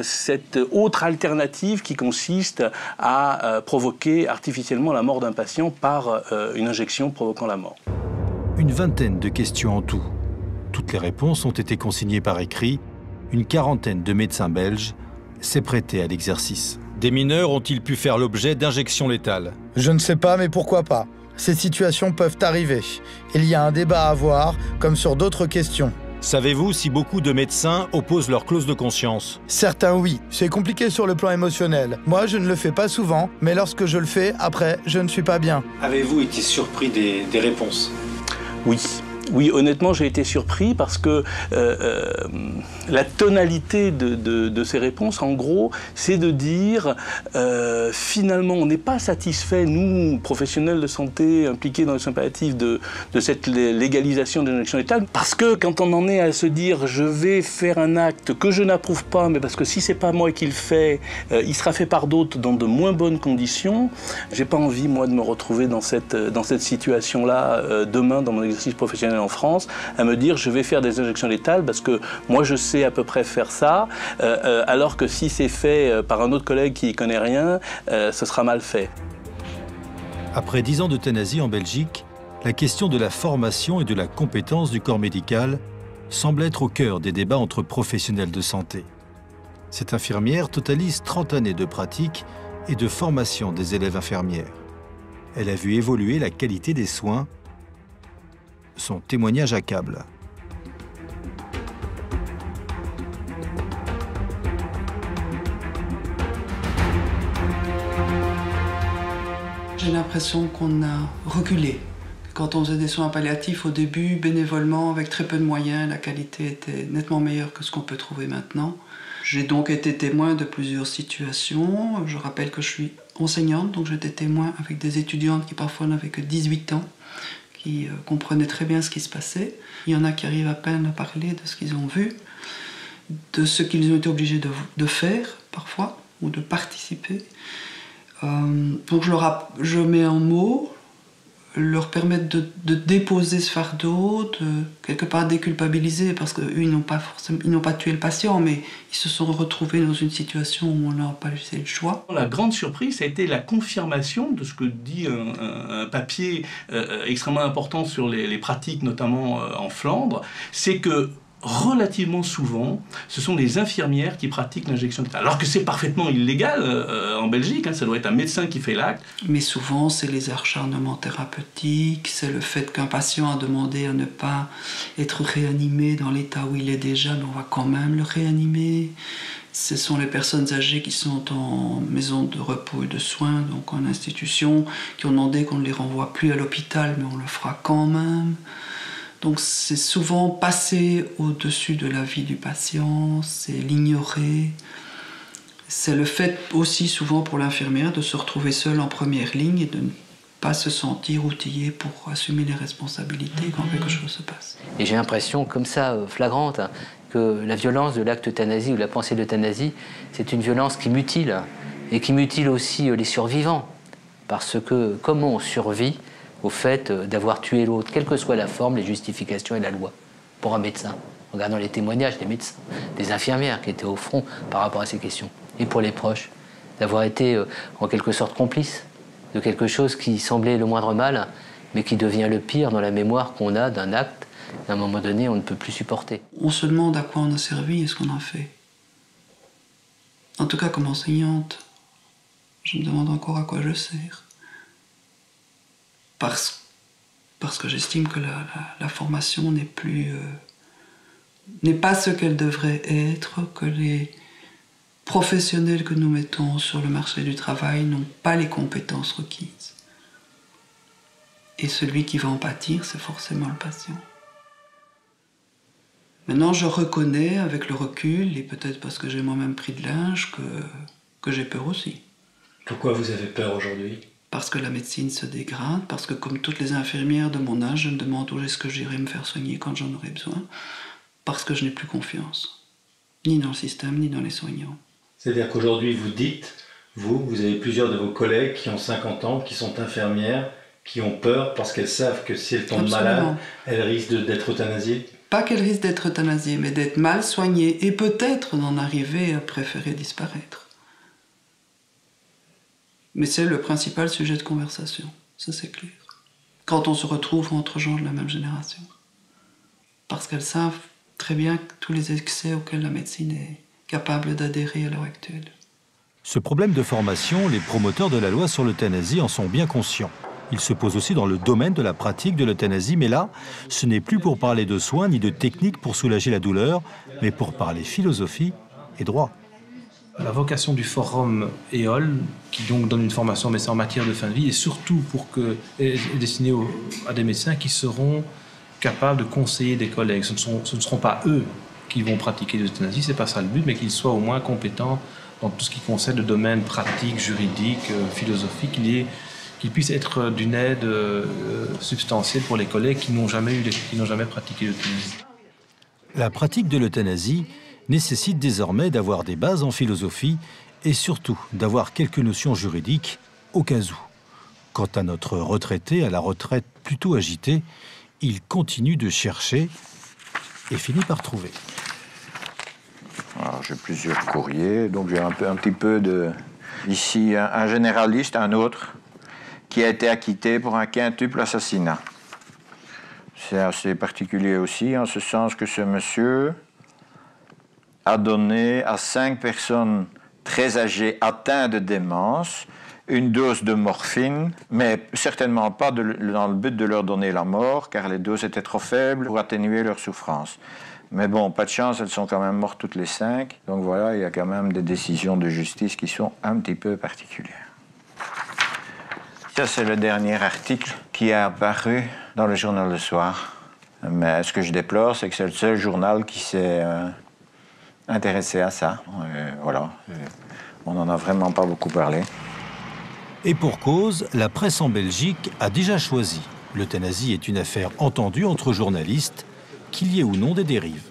cette autre alternative qui consiste à provoquer artificiellement la mort d'un patient par une injection provoquant la mort. Une vingtaine de questions en tout. Toutes les réponses ont été consignées par écrit. Une quarantaine de médecins belges s'est prêté à l'exercice. Des mineurs ont-ils pu faire l'objet d'injections létales? Je ne sais pas, mais pourquoi pas? Ces situations peuvent arriver. Il y a un débat à avoir, comme sur d'autres questions. Savez-vous si beaucoup de médecins opposent leur clause de conscience? Certains oui. C'est compliqué sur le plan émotionnel. Moi, je ne le fais pas souvent, mais lorsque je le fais, après, je ne suis pas bien. Avez-vous été surpris des réponses? Oui. Oui, honnêtement, j'ai été surpris parce que la tonalité de ces réponses, en gros, c'est de dire finalement, on n'est pas satisfait, nous, professionnels de santé impliqués dans les soins palliatifs, de cette légalisation de l'injection létale, parce que quand on en est à se dire je vais faire un acte que je n'approuve pas, mais parce que si c'est pas moi qui le fais, il sera fait par d'autres dans de moins bonnes conditions, j'ai pas envie, moi, de me retrouver dans cette situation-là demain dans mon exercice professionnel en France, à me dire je vais faire des injections létales parce que moi je sais à peu près faire ça, alors que si c'est fait par un autre collègue qui n'y connaît rien, ce sera mal fait. Après 10 ans d'euthanasie en Belgique, la question de la formation et de la compétence du corps médical semble être au cœur des débats entre professionnels de santé. Cette infirmière totalise 30 années de pratique et de formation des élèves infirmières. Elle a vu évoluer la qualité des soins. Son témoignage accable. J'ai l'impression qu'on a reculé. Quand on faisait des soins palliatifs au début, bénévolement, avec très peu de moyens, la qualité était nettement meilleure que ce qu'on peut trouver maintenant. J'ai donc été témoin de plusieurs situations. Je rappelle que je suis enseignante, donc j'étais témoin avec des étudiantes qui parfois n'avaient que 18 ans, qui comprenaient très bien ce qui se passait. Il y en a qui arrivent à peine à parler de ce qu'ils ont vu, de ce qu'ils ont été obligés de faire, parfois, ou de participer. Donc je mets en mots, leur permettre de déposer ce fardeau, de quelque part déculpabiliser, parce qu'eux, ils n'ont pas tué le patient, mais ils se sont retrouvés dans une situation où on n'a pas laissé le choix. La grande surprise, ça a été la confirmation de ce que dit un papier extrêmement important sur les pratiques, notamment en Flandre, c'est que relativement souvent, ce sont les infirmières qui pratiquent l'injection létale. Alors que c'est parfaitement illégal en Belgique, hein, ça doit être un médecin qui fait l'acte. Mais souvent, c'est les acharnements thérapeutiques, c'est le fait qu'un patient a demandé à ne pas être réanimé dans l'état où il est déjà, mais on va quand même le réanimer. Ce sont les personnes âgées qui sont en maison de repos et de soins, donc en institution, qui ont demandé qu'on ne les renvoie plus à l'hôpital, mais on le fera quand même. Donc c'est souvent passer au-dessus de la vie du patient, c'est l'ignorer. C'est le fait aussi souvent pour l'infirmière de se retrouver seule en première ligne et de ne pas se sentir outillée pour assumer les responsabilités quand quelque chose se passe. Et j'ai l'impression comme ça, flagrante, hein, que la violence de l'acte d'euthanasie ou de la pensée d'euthanasie, c'est une violence qui mutile, et qui mutile aussi les survivants. Parce que comment on survit au fait d'avoir tué l'autre, quelle que soit la forme, les justifications et la loi, pour un médecin, en regardant les témoignages des médecins, des infirmières qui étaient au front par rapport à ces questions, et pour les proches, d'avoir été en quelque sorte complice de quelque chose qui semblait le moindre mal, mais qui devient le pire dans la mémoire qu'on a d'un acte qu'à un moment donné on ne peut plus supporter. On se demande à quoi on a servi et ce qu'on en fait. En tout cas, comme enseignante, je me demande encore à quoi je sers. Parce que j'estime que la formation n'est pas ce qu'elle devrait être, que les professionnels que nous mettons sur le marché du travail n'ont pas les compétences requises. Et celui qui va en pâtir, c'est forcément le patient. Maintenant, je reconnais avec le recul, et peut-être parce que j'ai moi-même pris de l'âge, que j'ai peur aussi. Pourquoi vous avez peur aujourd'hui ? Parce que la médecine se dégrade, parce que comme toutes les infirmières de mon âge, je me demande où est-ce que j'irai me faire soigner quand j'en aurai besoin, parce que je n'ai plus confiance, ni dans le système, ni dans les soignants. C'est-à-dire qu'aujourd'hui, vous dites, vous avez plusieurs de vos collègues qui ont 50 ans, qui sont infirmières, qui ont peur parce qu'elles savent que si elles tombent malades, elles risquent d'être euthanasiées ? Pas qu'elles risquent d'être euthanasiées, mais d'être mal soignées et peut-être d'en arriver à préférer disparaître. Mais c'est le principal sujet de conversation, ça c'est clair. Quand on se retrouve entre gens de la même génération. Parce qu'elles savent très bien tous les excès auxquels la médecine est capable d'adhérer à l'heure actuelle. Ce problème de formation, les promoteurs de la loi sur l'euthanasie en sont bien conscients. Il se pose aussi dans le domaine de la pratique de l'euthanasie, mais là, ce n'est plus pour parler de soins ni de techniques pour soulager la douleur, mais pour parler philosophie et droit. La vocation du forum EOL, qui donc donne une formation médecin en matière de fin de vie, est surtout est destinée à des médecins qui seront capables de conseiller des collègues. Ce ne seront pas eux qui vont pratiquer l'euthanasie, c'est pas ça le but, mais qu'ils soient au moins compétents dans tout ce qui concerne le domaine pratique, juridique, philosophique, qu'ils puissent être d'une aide substantielle pour les collègues qui n'ont jamais pratiqué l'euthanasie. La pratique de l'euthanasie nécessite désormais d'avoir des bases en philosophie et surtout d'avoir quelques notions juridiques au cas où. Quant à notre retraité, à la retraite plutôt agitée, il continue de chercher et finit par trouver. Alors, j'ai plusieurs courriers, donc j'ai un petit peu de... Ici, un généraliste, un autre, qui a été acquitté pour un quintuple assassinat. C'est assez particulier aussi, en ce sens que ce monsieur a donné à 5 personnes très âgées atteintes de démence une dose de morphine, mais certainement pas dans le but de leur donner la mort, car les doses étaient trop faibles pour atténuer leur souffrance. Mais bon, pas de chance, elles sont quand même mortes toutes les 5. Donc voilà, il y a quand même des décisions de justice qui sont un petit peu particulières. Ça, c'est le dernier article qui est apparu dans le journal Le Soir. Mais ce que je déplore, c'est que c'est le seul journal qui s'est intéressé à ça. Voilà, on n'en a vraiment pas beaucoup parlé. Et pour cause, la presse en Belgique a déjà choisi. L'euthanasie est une affaire entendue entre journalistes, qu'il y ait ou non des dérives.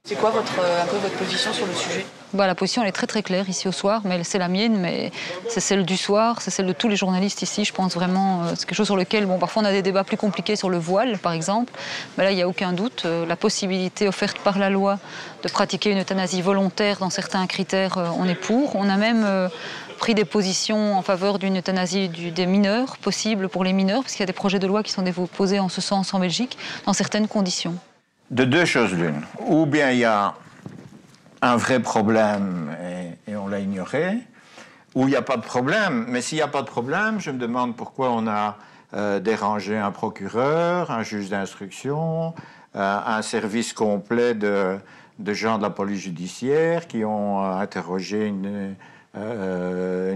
C'est quoi un peu votre position sur le sujet ? La position elle est très très claire ici au soir, mais c'est la mienne, mais c'est celle du soir, c'est celle de tous les journalistes ici. Je pense vraiment, c'est quelque chose sur lequel, parfois on a des débats plus compliqués sur le voile par exemple, mais là il n'y a aucun doute. La possibilité offerte par la loi de pratiquer une euthanasie volontaire dans certains critères, on est pour. On a même pris des positions en faveur d'une euthanasie des mineurs, possible pour les mineurs, parce qu'il y a des projets de loi qui sont déposés en ce sens en Belgique, dans certaines conditions. De deux choses l'une. Ou bien il y a un vrai problème et on l'a ignoré, ou il n'y a pas de problème. Mais s'il n'y a pas de problème, je me demande pourquoi on a dérangé un procureur, un juge d'instruction, un service complet de gens de la police judiciaire qui ont interrogé une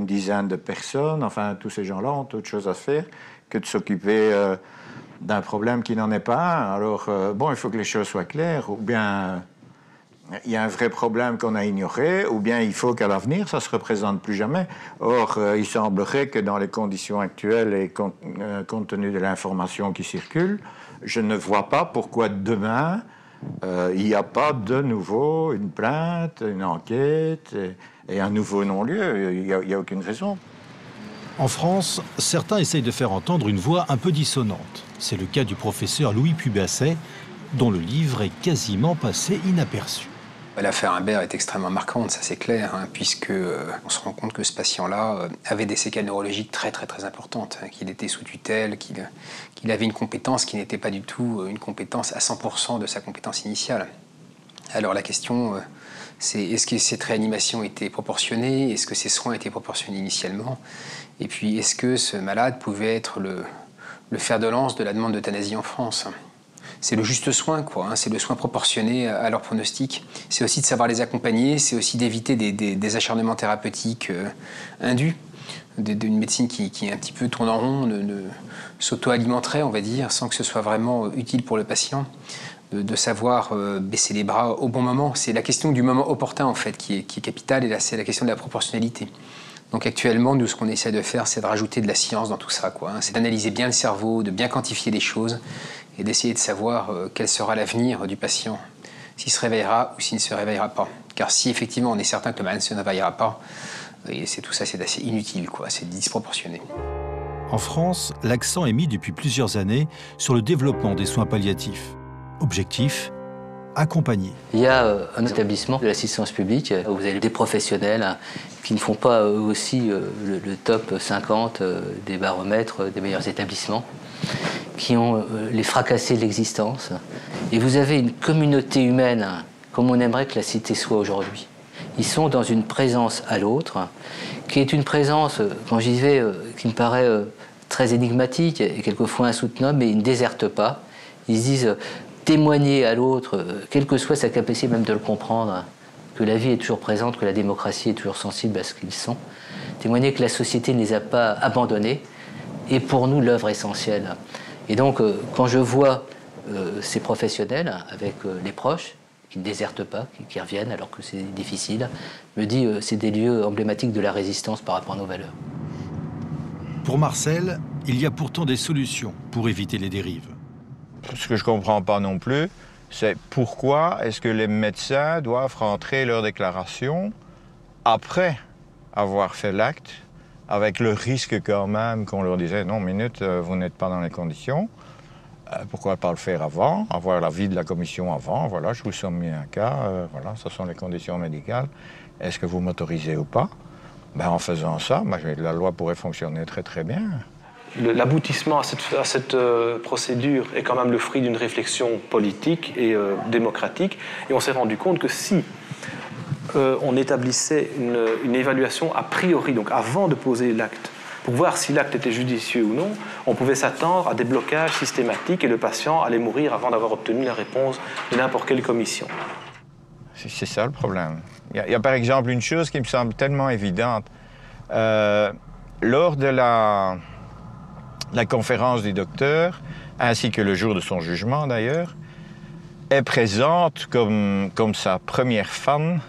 dizaine de personnes. Enfin, tous ces gens-là ont autre chose à faire que de s'occuper d'un problème qui n'en est pas un. Alors, il faut que les choses soient claires. Ou bien il y a un vrai problème qu'on a ignoré, ou bien il faut qu'à l'avenir, ça ne se représente plus jamais. Or, il semblerait que dans les conditions actuelles et compte tenu de l'information qui circule, je ne vois pas pourquoi demain, il n'y a pas de nouveau une plainte, une enquête et un nouveau non-lieu. Il n'y a aucune raison. En France, certains essayent de faire entendre une voix un peu dissonante. C'est le cas du professeur Louis Pubasset, dont le livre est quasiment passé inaperçu. L'affaire Imbert est extrêmement marquante, ça c'est clair, puisque on se rend compte que ce patient-là avait des séquelles neurologiques très importantes, qu'il était sous tutelle, qu'il avait une compétence qui n'était pas du tout une compétence à 100% de sa compétence initiale. Alors la question, c'est est-ce que cette réanimation était proportionnée? Est-ce que ces soins étaient proportionnés initialement? Et puis est-ce que ce malade pouvait être le fer de lance de la demande d'euthanasie en France? C'est le juste soin, c'est le soin proportionné à leur pronostic. C'est aussi de savoir les accompagner, c'est aussi d'éviter des acharnements thérapeutiques indus, d'une médecine qui un petit peu tourne en rond, s'auto-alimenterait, on va dire, sans que ce soit vraiment utile pour le patient, de savoir baisser les bras au bon moment. C'est la question du moment opportun, en fait, qui est capitale, et là, c'est la question de la proportionnalité. Donc actuellement, nous, ce qu'on essaie de faire, c'est de rajouter de la science dans tout ça, c'est d'analyser bien le cerveau, de bien quantifier les choses, et d'essayer de savoir quel sera l'avenir du patient, s'il se réveillera ou s'il ne se réveillera pas. Car si effectivement on est certain que le malade ne se réveillera pas, et tout ça c'est assez inutile, c'est disproportionné. En France, l'accent est mis depuis plusieurs années sur le développement des soins palliatifs. Objectif, accompagner. Il y a un établissement de l'assistance publique où vous avez des professionnels qui ne font pas eux aussi le top 50 des baromètres des meilleurs établissements, qui ont les fracassés de l'existence. Et vous avez une communauté humaine comme on aimerait que la cité soit aujourd'hui. Ils sont dans une présence à l'autre, qui est une présence, quand j'y vais, qui me paraît très énigmatique et quelquefois insoutenable, mais ils ne désertent pas. Ils se disent témoigner à l'autre, quelle que soit sa capacité même de le comprendre, que la vie est toujours présente, que la démocratie est toujours sensible à ce qu'ils sont. Témoigner que la société ne les a pas abandonnés est pour nous l'œuvre essentielle. Et donc, quand je vois ces professionnels avec les proches, qui ne désertent pas, qui reviennent alors que c'est difficile, me dit c'est des lieux emblématiques de la résistance par rapport à nos valeurs. Pour Marcel, il y a pourtant des solutions pour éviter les dérives. Ce que je ne comprends pas non plus, c'est pourquoi est-ce que les médecins doivent rentrer leur déclaration après avoir fait l'acte, avec le risque quand même qu'on leur disait « Non, minute, vous n'êtes pas dans les conditions ». Pourquoi pas le faire avant, avoir l'avis de la commission avant, voilà, je vous soumets un cas, voilà, ce sont les conditions médicales, est-ce que vous m'autorisez ou pas? En faisant ça, la loi pourrait fonctionner très très bien. L'aboutissement à cette procédure est quand même le fruit d'une réflexion politique et démocratique, et on s'est rendu compte que si on établissait une évaluation a priori, donc avant de poser l'acte, pour voir si l'acte était judicieux ou non, on pouvait s'attendre à des blocages systématiques et le patient allait mourir avant d'avoir obtenu la réponse de n'importe quelle commission. C'est ça le problème. Il y a par exemple une chose qui me semble tellement évidente. Lors de la conférence du docteur, ainsi que le jour de son jugement d'ailleurs, est présente comme sa première femme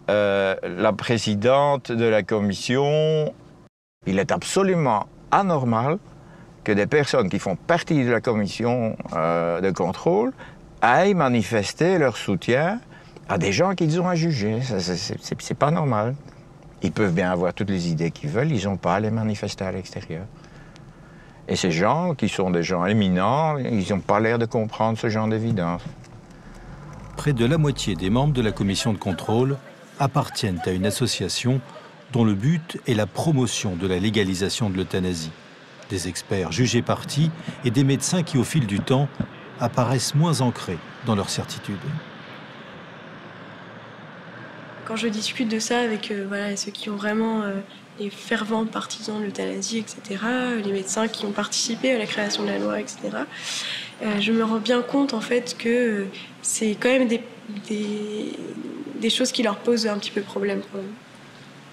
la présidente de la commission Il est absolument anormal que des personnes qui font partie de la commission de contrôle aillent manifester leur soutien à des gens qu'ils ont à juger. C'est pas normal. Ils peuvent bien avoir toutes les idées qu'ils veulent, ils n'ont pas à les manifester à l'extérieur. Et ces gens, qui sont des gens éminents, ils n'ont pas l'air de comprendre ce genre d'évidence. Près de la moitié des membres de la commission de contrôle appartiennent à une association dont le but est la promotion de la légalisation de l'euthanasie. Des experts jugés partis et des médecins qui, au fil du temps, apparaissent moins ancrés dans leurs certitudes. Quand je discute de ça avec voilà, ceux qui ont vraiment les fervents partisans de l'euthanasie, etc., les médecins qui ont participé à la création de la loi, etc., je me rends bien compte en fait que c'est quand même des choses qui leur posent un petit peu problème.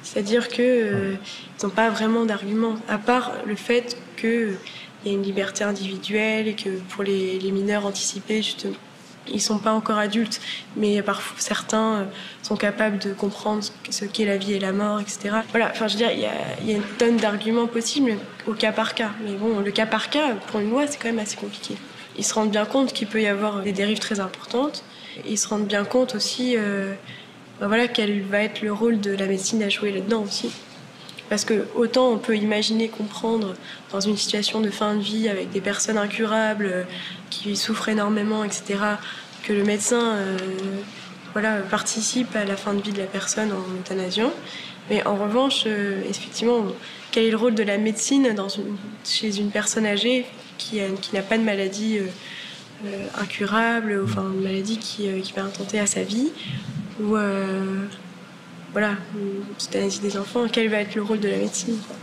C'est-à-dire qu'ils n'ont pas vraiment d'arguments, à part le fait qu'il y a une liberté individuelle et que pour les mineurs anticipés, justement, ils ne sont pas encore adultes, mais parfois certains sont capables de comprendre ce qu'est la vie et la mort, etc. Voilà, enfin, je veux dire, il y a une tonne d'arguments possibles au cas par cas. Mais bon, le cas par cas, pour une loi, c'est quand même assez compliqué. Ils se rendent bien compte qu'il peut y avoir des dérives très importantes. Ils se rendent bien compte aussi voilà, quel va être le rôle de la médecine à jouer là-dedans aussi. Parce que autant on peut imaginer, comprendre dans une situation de fin de vie avec des personnes incurables qui souffrent énormément, etc., que le médecin voilà, participe à la fin de vie de la personne en euthanasiant. Mais en revanche, effectivement, quel est le rôle de la médecine chez une personne âgée qui n'a pas de maladie incurable, enfin une maladie qui va intenter à sa vie, ou voilà, l'euthanasie des enfants, quel va être le rôle de la médecine, quoi.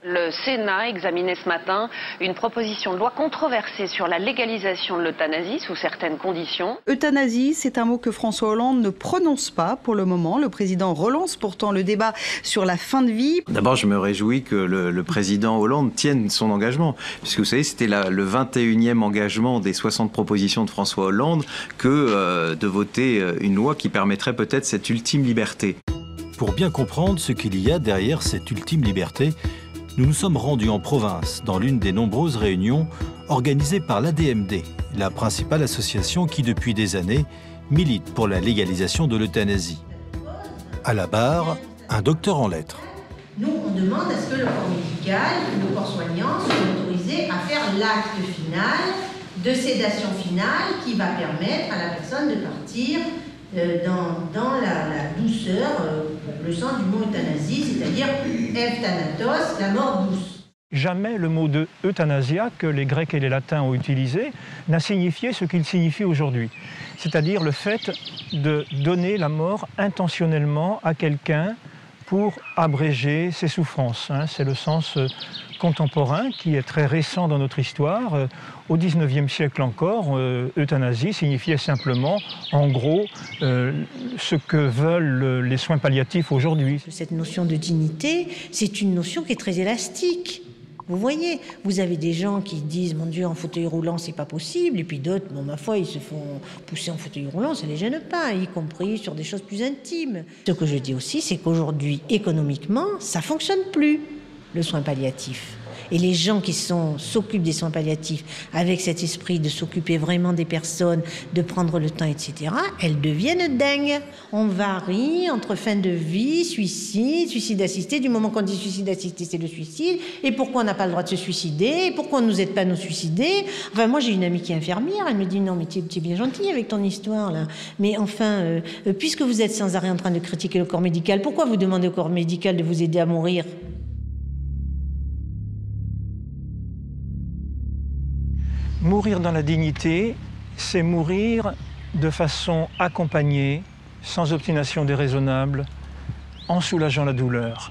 Le Sénat examinait ce matin une proposition de loi controversée sur la légalisation de l'euthanasie sous certaines conditions. Euthanasie, c'est un mot que François Hollande ne prononce pas pour le moment. Le président relance pourtant le débat sur la fin de vie. D'abord, je me réjouis que le président Hollande tienne son engagement. Puisque vous savez, c'était le 21e engagement des 60 propositions de François Hollande que de voter une loi qui permettrait peut-être cette ultime liberté. Pour bien comprendre ce qu'il y a derrière cette ultime liberté, nous nous sommes rendus en province dans l'une des nombreuses réunions organisées par l'ADMD, la principale association qui, depuis des années, milite pour la légalisation de l'euthanasie. À la barre, un docteur en lettres. Nous, on demande à ce que le corps médical, le corps soignant, soit autorisé à faire l'acte final de sédation finale qui va permettre à la personne de partir dans la douceur, le sens du mot euthanasie, c'est-à-dire euthanatos, la mort douce. Jamais le mot de euthanasia, que les Grecs et les Latins ont utilisé, n'a signifié ce qu'il signifie aujourd'hui. C'est-à-dire le fait de donner la mort intentionnellement à quelqu'un pour abréger ses souffrances. C'est le sens contemporain qui est très récent dans notre histoire. Au XIXe siècle encore, euthanasie signifiait simplement, en gros, ce que veulent les soins palliatifs aujourd'hui. Cette notion de dignité, c'est une notion qui est très élastique. Vous voyez, vous avez des gens qui disent « Mon Dieu, en fauteuil roulant, c'est pas possible », et puis d'autres, bon, ma foi, ils se font pousser en fauteuil roulant, ça les gêne pas, y compris sur des choses plus intimes. Ce que je dis aussi, c'est qu'aujourd'hui, économiquement, ça fonctionne plus, le soin palliatif. Et les gens qui s'occupent des soins palliatifs avec cet esprit de s'occuper vraiment des personnes, de prendre le temps, etc., elles deviennent dingues. On varie entre fin de vie, suicide, suicide assisté. Du moment qu'on dit suicide assisté, c'est le suicide. Et pourquoi on n'a pas le droit de se suicider? Et pourquoi on ne nous aide pas à nous suicider? Enfin, moi, j'ai une amie qui est infirmière. Elle me dit, non, mais tu es bien gentille avec ton histoire, là. Mais enfin, puisque vous êtes sans arrêt en train de critiquer le corps médical, pourquoi vous demandez au corps médical de vous aider à mourir? Mourir dans la dignité, c'est mourir de façon accompagnée, sans obstination déraisonnable, en soulageant la douleur.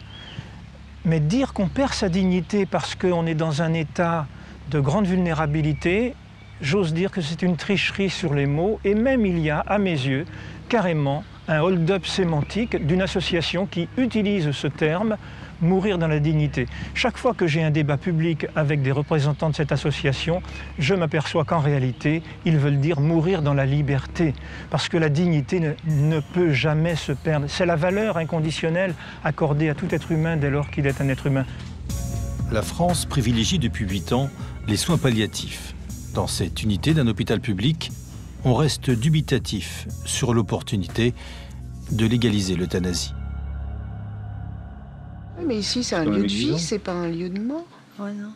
Mais dire qu'on perd sa dignité parce qu'on est dans un état de grande vulnérabilité, j'ose dire que c'est une tricherie sur les mots, et même il y a, à mes yeux, carrément un hold-up sémantique d'une association qui utilise ce terme mourir dans la dignité. Chaque fois que j'ai un débat public avec des représentants de cette association, je m'aperçois qu'en réalité, ils veulent dire mourir dans la liberté, parce que la dignité ne peut jamais se perdre. C'est la valeur inconditionnelle accordée à tout être humain dès lors qu'il est un être humain. La France privilégie depuis 8 ans les soins palliatifs. Dans cette unité d'un hôpital public, on reste dubitatif sur l'opportunité de légaliser l'euthanasie. Mais ici, c'est un lieu de vie, c'est pas un lieu de mort. Ouais, non.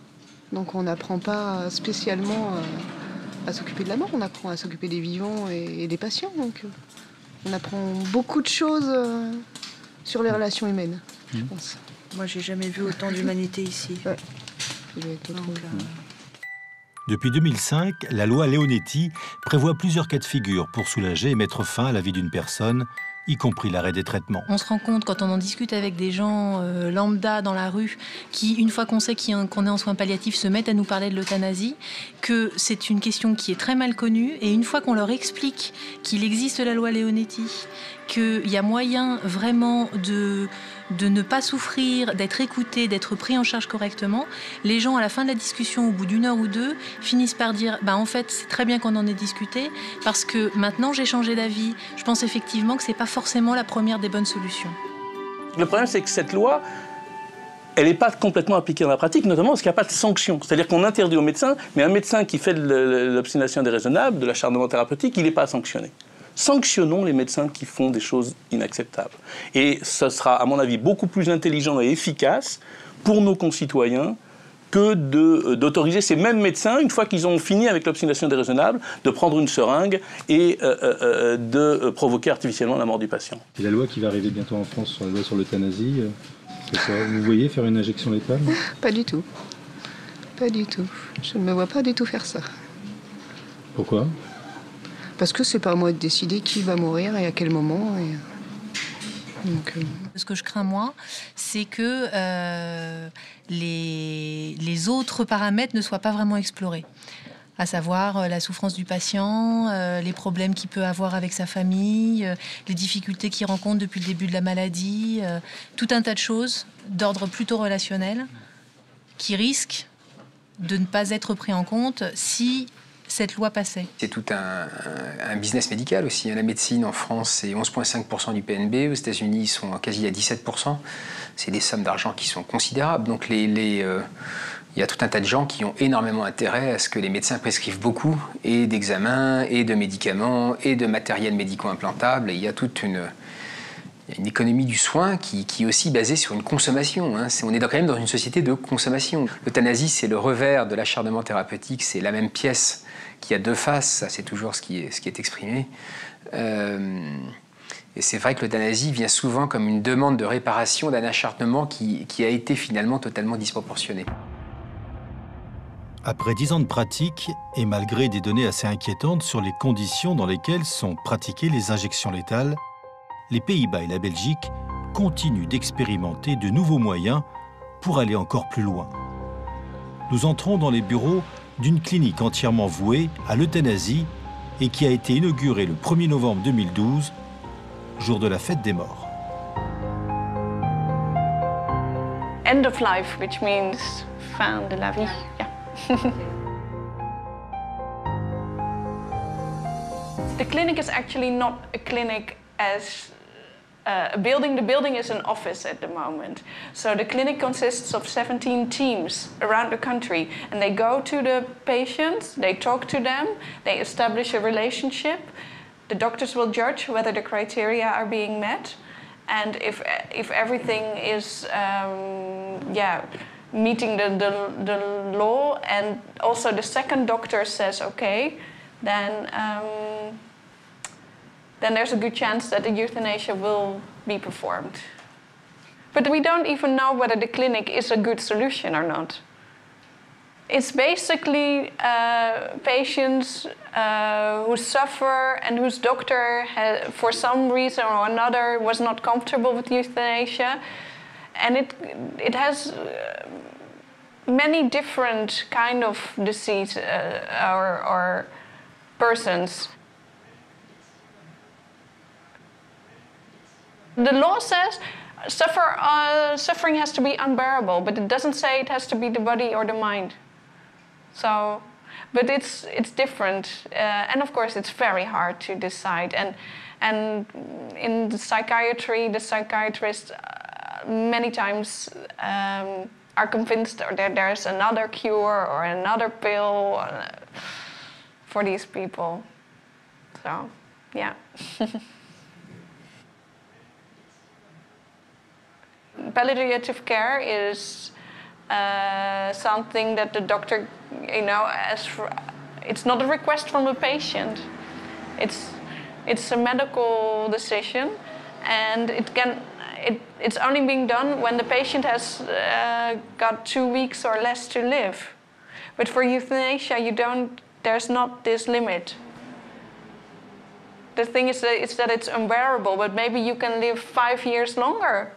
Donc on n'apprend pas spécialement à s'occuper de la mort, on apprend à s'occuper des vivants et des patients. Donc on apprend beaucoup de choses sur les relations humaines, je pense. Moi, j'ai jamais vu autant d'humanité ici. Ouais. Depuis 2005, la loi Leonetti prévoit plusieurs cas de figure pour soulager et mettre fin à la vie d'une personne, y compris l'arrêt des traitements. On se rend compte quand on en discute avec des gens lambda dans la rue qui, une fois qu'on sait qu'on est en soins palliatifs, se mettent à nous parler de l'euthanasie, que c'est une question qui est très mal connue. Et une fois qu'on leur explique qu'il existe la loi Leonetti, qu'il y a moyen vraiment de ne pas souffrir, d'être écouté, d'être pris en charge correctement, les gens, à la fin de la discussion, au bout d'une heure ou deux, finissent par dire en fait, c'est très bien qu'on en ait discuté, parce que maintenant j'ai changé d'avis. Je pense effectivement que c'est pas forcément la première des bonnes solutions. Le problème, c'est que cette loi, elle n'est pas complètement appliquée dans la pratique, notamment parce qu'il n'y a pas de sanction. C'est-à-dire qu'on interdit aux médecins, mais un médecin qui fait de l'obstination déraisonnable, de l'acharnement thérapeutique, il n'est pas sanctionné. Sanctionnons les médecins qui font des choses inacceptables. Et ce sera, à mon avis, beaucoup plus intelligent et efficace pour nos concitoyens que d'autoriser ces mêmes médecins, une fois qu'ils ont fini avec l'obstination déraisonnable, de prendre une seringue et de provoquer artificiellement la mort du patient. Et la loi qui va arriver bientôt en France, sur la loi sur l'euthanasie, vous voyez faire une injection létale? Pas du tout. Pas du tout. Je ne me vois pas du tout faire ça. Pourquoi? Parce que c'est pas à moi de décider qui va mourir et à quel moment. Donc, Ce que je crains, moi, c'est que les autres paramètres ne soient pas vraiment explorés. À savoir la souffrance du patient, les problèmes qu'il peut avoir avec sa famille, les difficultés qu'il rencontre depuis le début de la maladie, tout un tas de choses d'ordre plutôt relationnel qui risquent de ne pas être pris en compte si cette loi passait. C'est tout un business médical aussi. La médecine en France, c'est 11,5% du PNB. Aux États-Unis, ils sont quasi à 17%. C'est des sommes d'argent qui sont considérables. Donc il y a tout un tas de gens qui ont énormément intérêt à ce que les médecins prescrivent beaucoup, et d'examens, et de médicaments, et de matériel médico-implantable. Et il y a toute une économie du soin qui est aussi basée sur une consommation. On est quand même dans une société de consommation. L'euthanasie, c'est le revers de l'acharnement thérapeutique. C'est la même pièce qui a deux faces. Ça, c'est toujours ce qui est exprimé. Et c'est vrai que l'euthanasie vient souvent comme une demande de réparation d'un acharnement qui a été finalement totalement disproportionné. Après 10 ans de pratique, et malgré des données assez inquiétantes sur les conditions dans lesquelles sont pratiquées les injections létales, les Pays-Bas et la Belgique continuent d'expérimenter de nouveaux moyens pour aller encore plus loin. Nous entrons dans les bureaux d'une clinique entièrement vouée à l'euthanasie et qui a été inaugurée le 1er novembre 2012, jour de la fête des morts. End of life, which means fin de la vie. Yeah. The clinic is actually not a clinic as a building. The building is an office at the moment. So the clinic consists of 17 teams around the country, and they go to the patients, they talk to them, they establish a relationship. The doctors will judge whether the criteria are being met, and if everything is meeting the law, and also the second doctor says okay, then there's a good chance that the euthanasia will be performed. But we don't even know whether the clinic is a good solution or not. It's basically patients who suffer and whose doctor, for some reason or another, was not comfortable with euthanasia. And it has many different kind of disease or persons. The law says Suffering has to be unbearable, but it doesn't say it has to be the body or the mind. So, but it's different, and of course it's very hard to decide. And in the psychiatry, the psychiatrists many times are convinced that there's another cure or another pill for these people. So, yeah. Palliative care is something that the doctor, it's not a request from the patient. It's a medical decision, and it's only being done when the patient has got 2 weeks or less to live. But for euthanasia, there's not this limit. The thing is that it's unbearable, but maybe you can live 5 years longer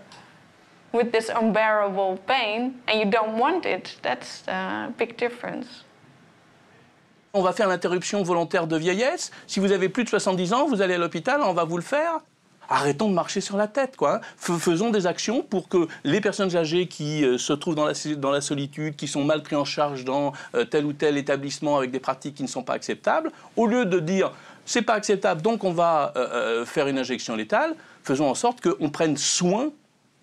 with this unbearable pain, and you don't want it. That's a big difference. On va faire l'interruption volontaire de vieillesse. Si vous avez plus de 70 ans, vous allez à l'hôpital, on va vous le faire. Arrêtons de marcher sur la tête, quoi. Faisons des actions pour que les personnes âgées qui se trouvent dans la solitude, qui sont mal pris en charge dans tel ou tel établissement avec des pratiques qui ne sont pas acceptables, au lieu de dire c'est pas acceptable, donc on va faire une injection létale, faisons en sorte qu'on prenne soin,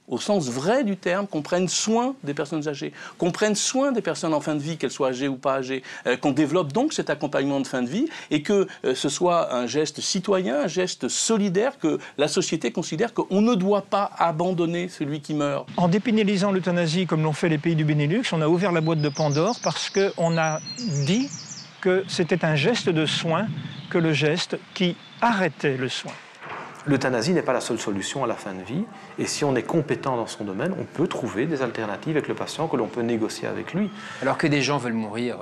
au sens vrai du terme, qu'on prenne soin des personnes âgées, qu'on prenne soin des personnes en fin de vie, qu'elles soient âgées ou pas âgées, qu'on développe donc cet accompagnement de fin de vie et que ce soit un geste citoyen, un geste solidaire, que la société considère qu'on ne doit pas abandonner celui qui meurt. En dépénalisant l'euthanasie comme l'ont fait les pays du Benelux, on a ouvert la boîte de Pandore parce qu'on a dit que c'était un geste de soin que le geste qui arrêtait le soin. L'euthanasie n'est pas la seule solution à la fin de vie, et si on est compétent dans son domaine, on peut trouver des alternatives avec le patient que l'on peut négocier avec lui. Alors que des gens veulent mourir,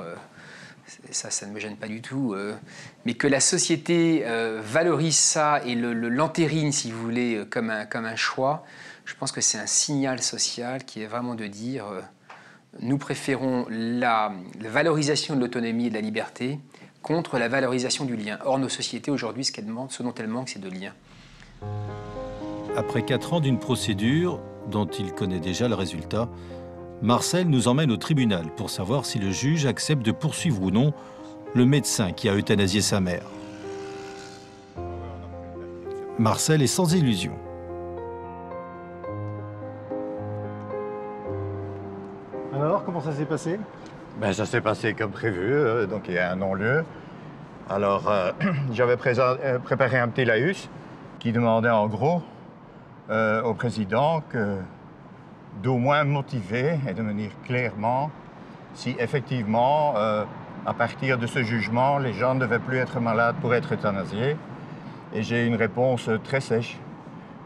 ça ne me gêne pas du tout, mais que la société valorise ça et l'entérine, si vous voulez, comme un choix, je pense que c'est un signal social qui est vraiment de dire nous préférons la valorisation de l'autonomie et de la liberté contre la valorisation du lien. Or, nos sociétés aujourd'hui, ce dont elles manquent, c'est de lien. Après 4 ans d'une procédure dont il connaît déjà le résultat, Marcel nous emmène au tribunal pour savoir si le juge accepte de poursuivre ou non le médecin qui a euthanasié sa mère. Marcel est sans illusion. Alors, comment ça s'est passé? Ça s'est passé comme prévu, donc il y a un non-lieu. Alors, j'avais préparé un petit laïus qui demandait en gros au président d'au moins motiver et de me dire clairement si effectivement, à partir de ce jugement, les gens ne devaient plus être malades pour être euthanasiés. Et j'ai une réponse très sèche.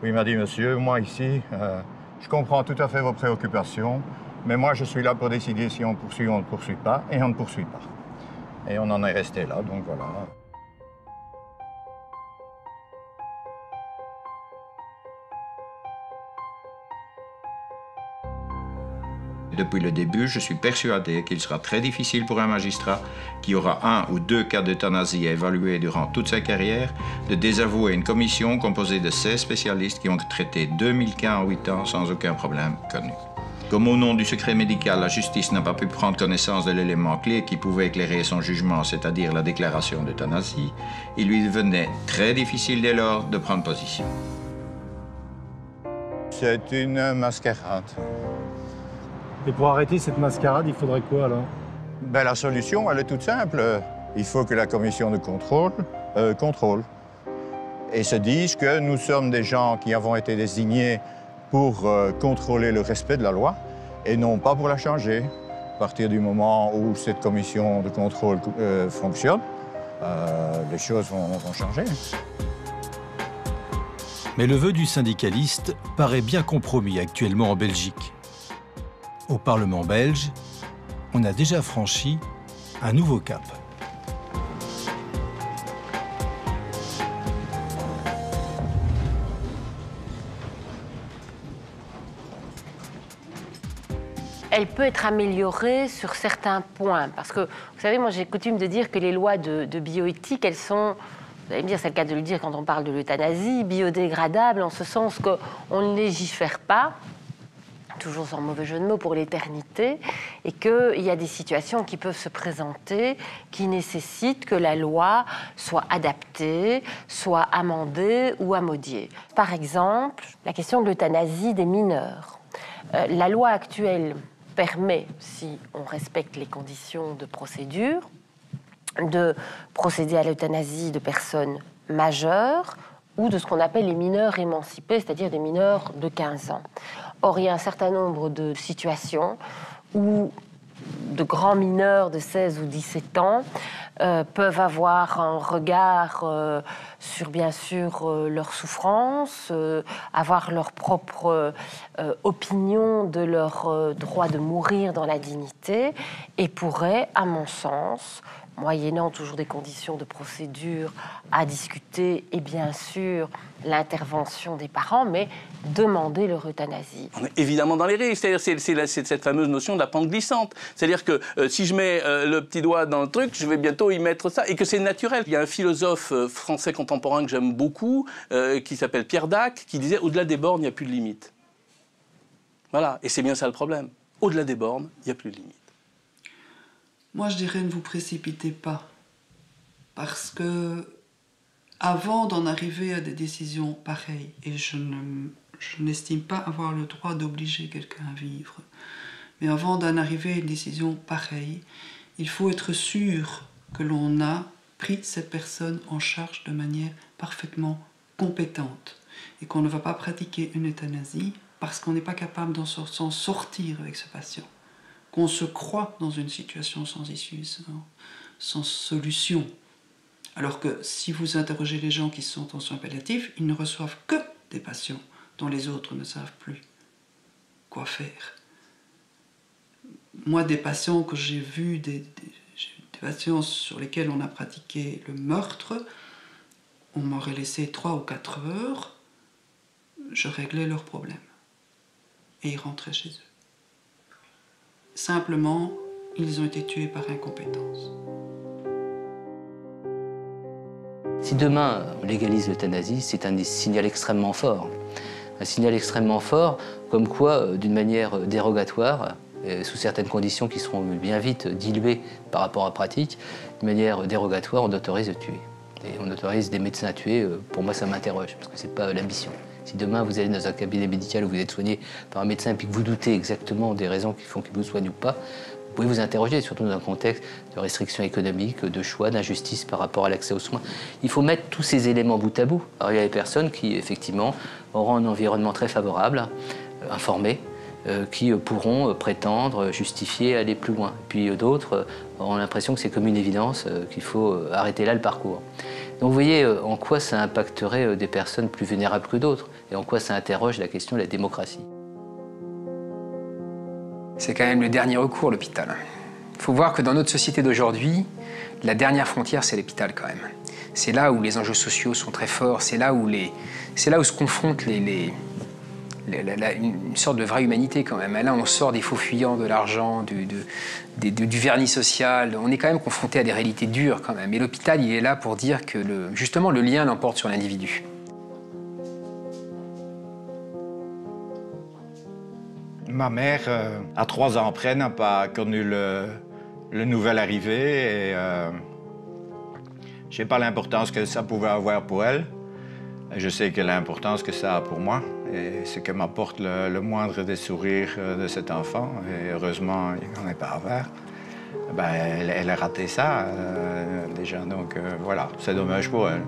Il m'a dit, monsieur, moi ici, je comprends tout à fait vos préoccupations, mais moi je suis là pour décider si on poursuit ou on ne poursuit pas, et on ne poursuit pas. Et on en est resté là, donc voilà. Depuis le début, je suis persuadé qu'il sera très difficile pour un magistrat qui aura 1 ou 2 cas d'euthanasie à évaluer durant toute sa carrière de désavouer une commission composée de 16 spécialistes qui ont traité 2000 cas en 8 ans sans aucun problème connu. Comme au nom du secret médical, la justice n'a pas pu prendre connaissance de l'élément clé qui pouvait éclairer son jugement, c'est-à-dire la déclaration d'euthanasie, il lui devenait très difficile dès lors de prendre position. C'est une mascarade. Et pour arrêter cette mascarade, il faudrait quoi alors? La solution, elle est toute simple. Il faut que la commission de contrôle contrôle et se dise que nous sommes des gens qui avons été désignés pour contrôler le respect de la loi et non pas pour la changer. À partir du moment où cette commission de contrôle fonctionne, les choses vont changer. Mais le vœu du syndicaliste paraît bien compromis actuellement en Belgique. Au Parlement belge, on a déjà franchi un nouveau cap. Elle peut être améliorée sur certains points. Parce que, vous savez, moi j'ai coutume de dire que les lois de bioéthique, elles sont vous allez me dire, c'est le cas de le dire quand on parle de l'euthanasie, biodégradable en ce sens qu'on ne légifère pas, toujours sans mauvais jeu de mots, pour l'éternité, et qu'il y a des situations qui peuvent se présenter qui nécessitent que la loi soit adaptée, soit amendée ou amodiée. Par exemple, la question de l'euthanasie des mineurs. La loi actuelle permet, si on respecte les conditions de procédure, de procéder à l'euthanasie de personnes majeures ou de ce qu'on appelle les mineurs émancipés, c'est-à-dire des mineurs de 15 ans. Or, il y a un certain nombre de situations où de grands mineurs de 16 ou 17 ans peuvent avoir un regard sur, bien sûr, leur souffrance, avoir leur propre opinion de leur droit de mourir dans la dignité et pourraient, à mon sens, moyennant toujours des conditions de procédure à discuter et bien sûr l'intervention des parents, mais demander leur euthanasie. On est évidemment dans les risques, c'est cette fameuse notion de la pente glissante. C'est-à-dire que si je mets le petit doigt dans le truc, je vais bientôt y mettre ça, et que c'est naturel. Il y a un philosophe français contemporain que j'aime beaucoup, qui s'appelle Pierre Dac, qui disait « Au-delà des bornes, il n'y a plus de limite ». Voilà, et c'est bien ça le problème. Au-delà des bornes, il n'y a plus de limite. Moi, je dirais ne vous précipitez pas, parce que avant d'en arriver à des décisions pareilles, et je n'estime pas avoir le droit d'obliger quelqu'un à vivre, mais avant d'en arriver à une décision pareille, il faut être sûr que l'on a pris cette personne en charge de manière parfaitement compétente et qu'on ne va pas pratiquer une euthanasie parce qu'on n'est pas capable s'en sortir avec ce patient. Qu'on se croit dans une situation sans issue, sans solution. Alors que si vous interrogez les gens qui sont en soins palliatifs, ils ne reçoivent que des patients dont les autres ne savent plus quoi faire. Moi, des patients que j'ai vus, des patients sur lesquels on a pratiqué le meurtre, on m'aurait laissé 3 ou 4 heures, je réglais leurs problèmes. Et ils rentraient chez eux. Simplement, ils ont été tués par incompétence. Si demain on légalise l'euthanasie, c'est un signal extrêmement fort. Un signal extrêmement fort, comme quoi, d'une manière dérogatoire, sous certaines conditions qui seront bien vite diluées par rapport à la pratique, de manière dérogatoire, on autorise de tuer. Et on autorise des médecins à tuer, pour moi ça m'interroge, parce que c'est pas l'ambition. Si demain vous allez dans un cabinet médical où vous êtes soigné par un médecin et puis que vous doutez exactement des raisons qui font qu'il vous soigne ou pas, vous pouvez vous interroger, surtout dans un contexte de restrictions économiques, de choix, d'injustice par rapport à l'accès aux soins. Il faut mettre tous ces éléments bout à bout. Alors il y a des personnes qui, effectivement, auront un environnement très favorable, informé, qui pourront prétendre, justifier, aller plus loin. Puis d'autres auront l'impression que c'est comme une évidence, qu'il faut arrêter là le parcours. Donc vous voyez en quoi ça impacterait des personnes plus vulnérables que d'autres et en quoi ça interroge la question de la démocratie. C'est quand même le dernier recours, l'hôpital. Il faut voir que dans notre société d'aujourd'hui, la dernière frontière, c'est l'hôpital quand même. C'est là où les enjeux sociaux sont très forts, c'est là où se confrontent une sorte de vraie humanité quand même. Là, on sort des faux fuyants, de l'argent, du vernis social. On est quand même confronté à des réalités dures quand même. Et l'hôpital, il est là pour dire que justement le lien l'emporte sur l'individu. Ma mère, à 3 ans après, n'a pas connu le nouvel arrivé et je sais pas l'importance que ça pouvait avoir pour elle. Je sais que l'importance que ça a pour moi et ce que m'apporte le moindre des sourires de cet enfant. Et heureusement, il n'en est pas avare. Ben, elle a raté ça déjà, donc voilà, c'est dommage pour elle.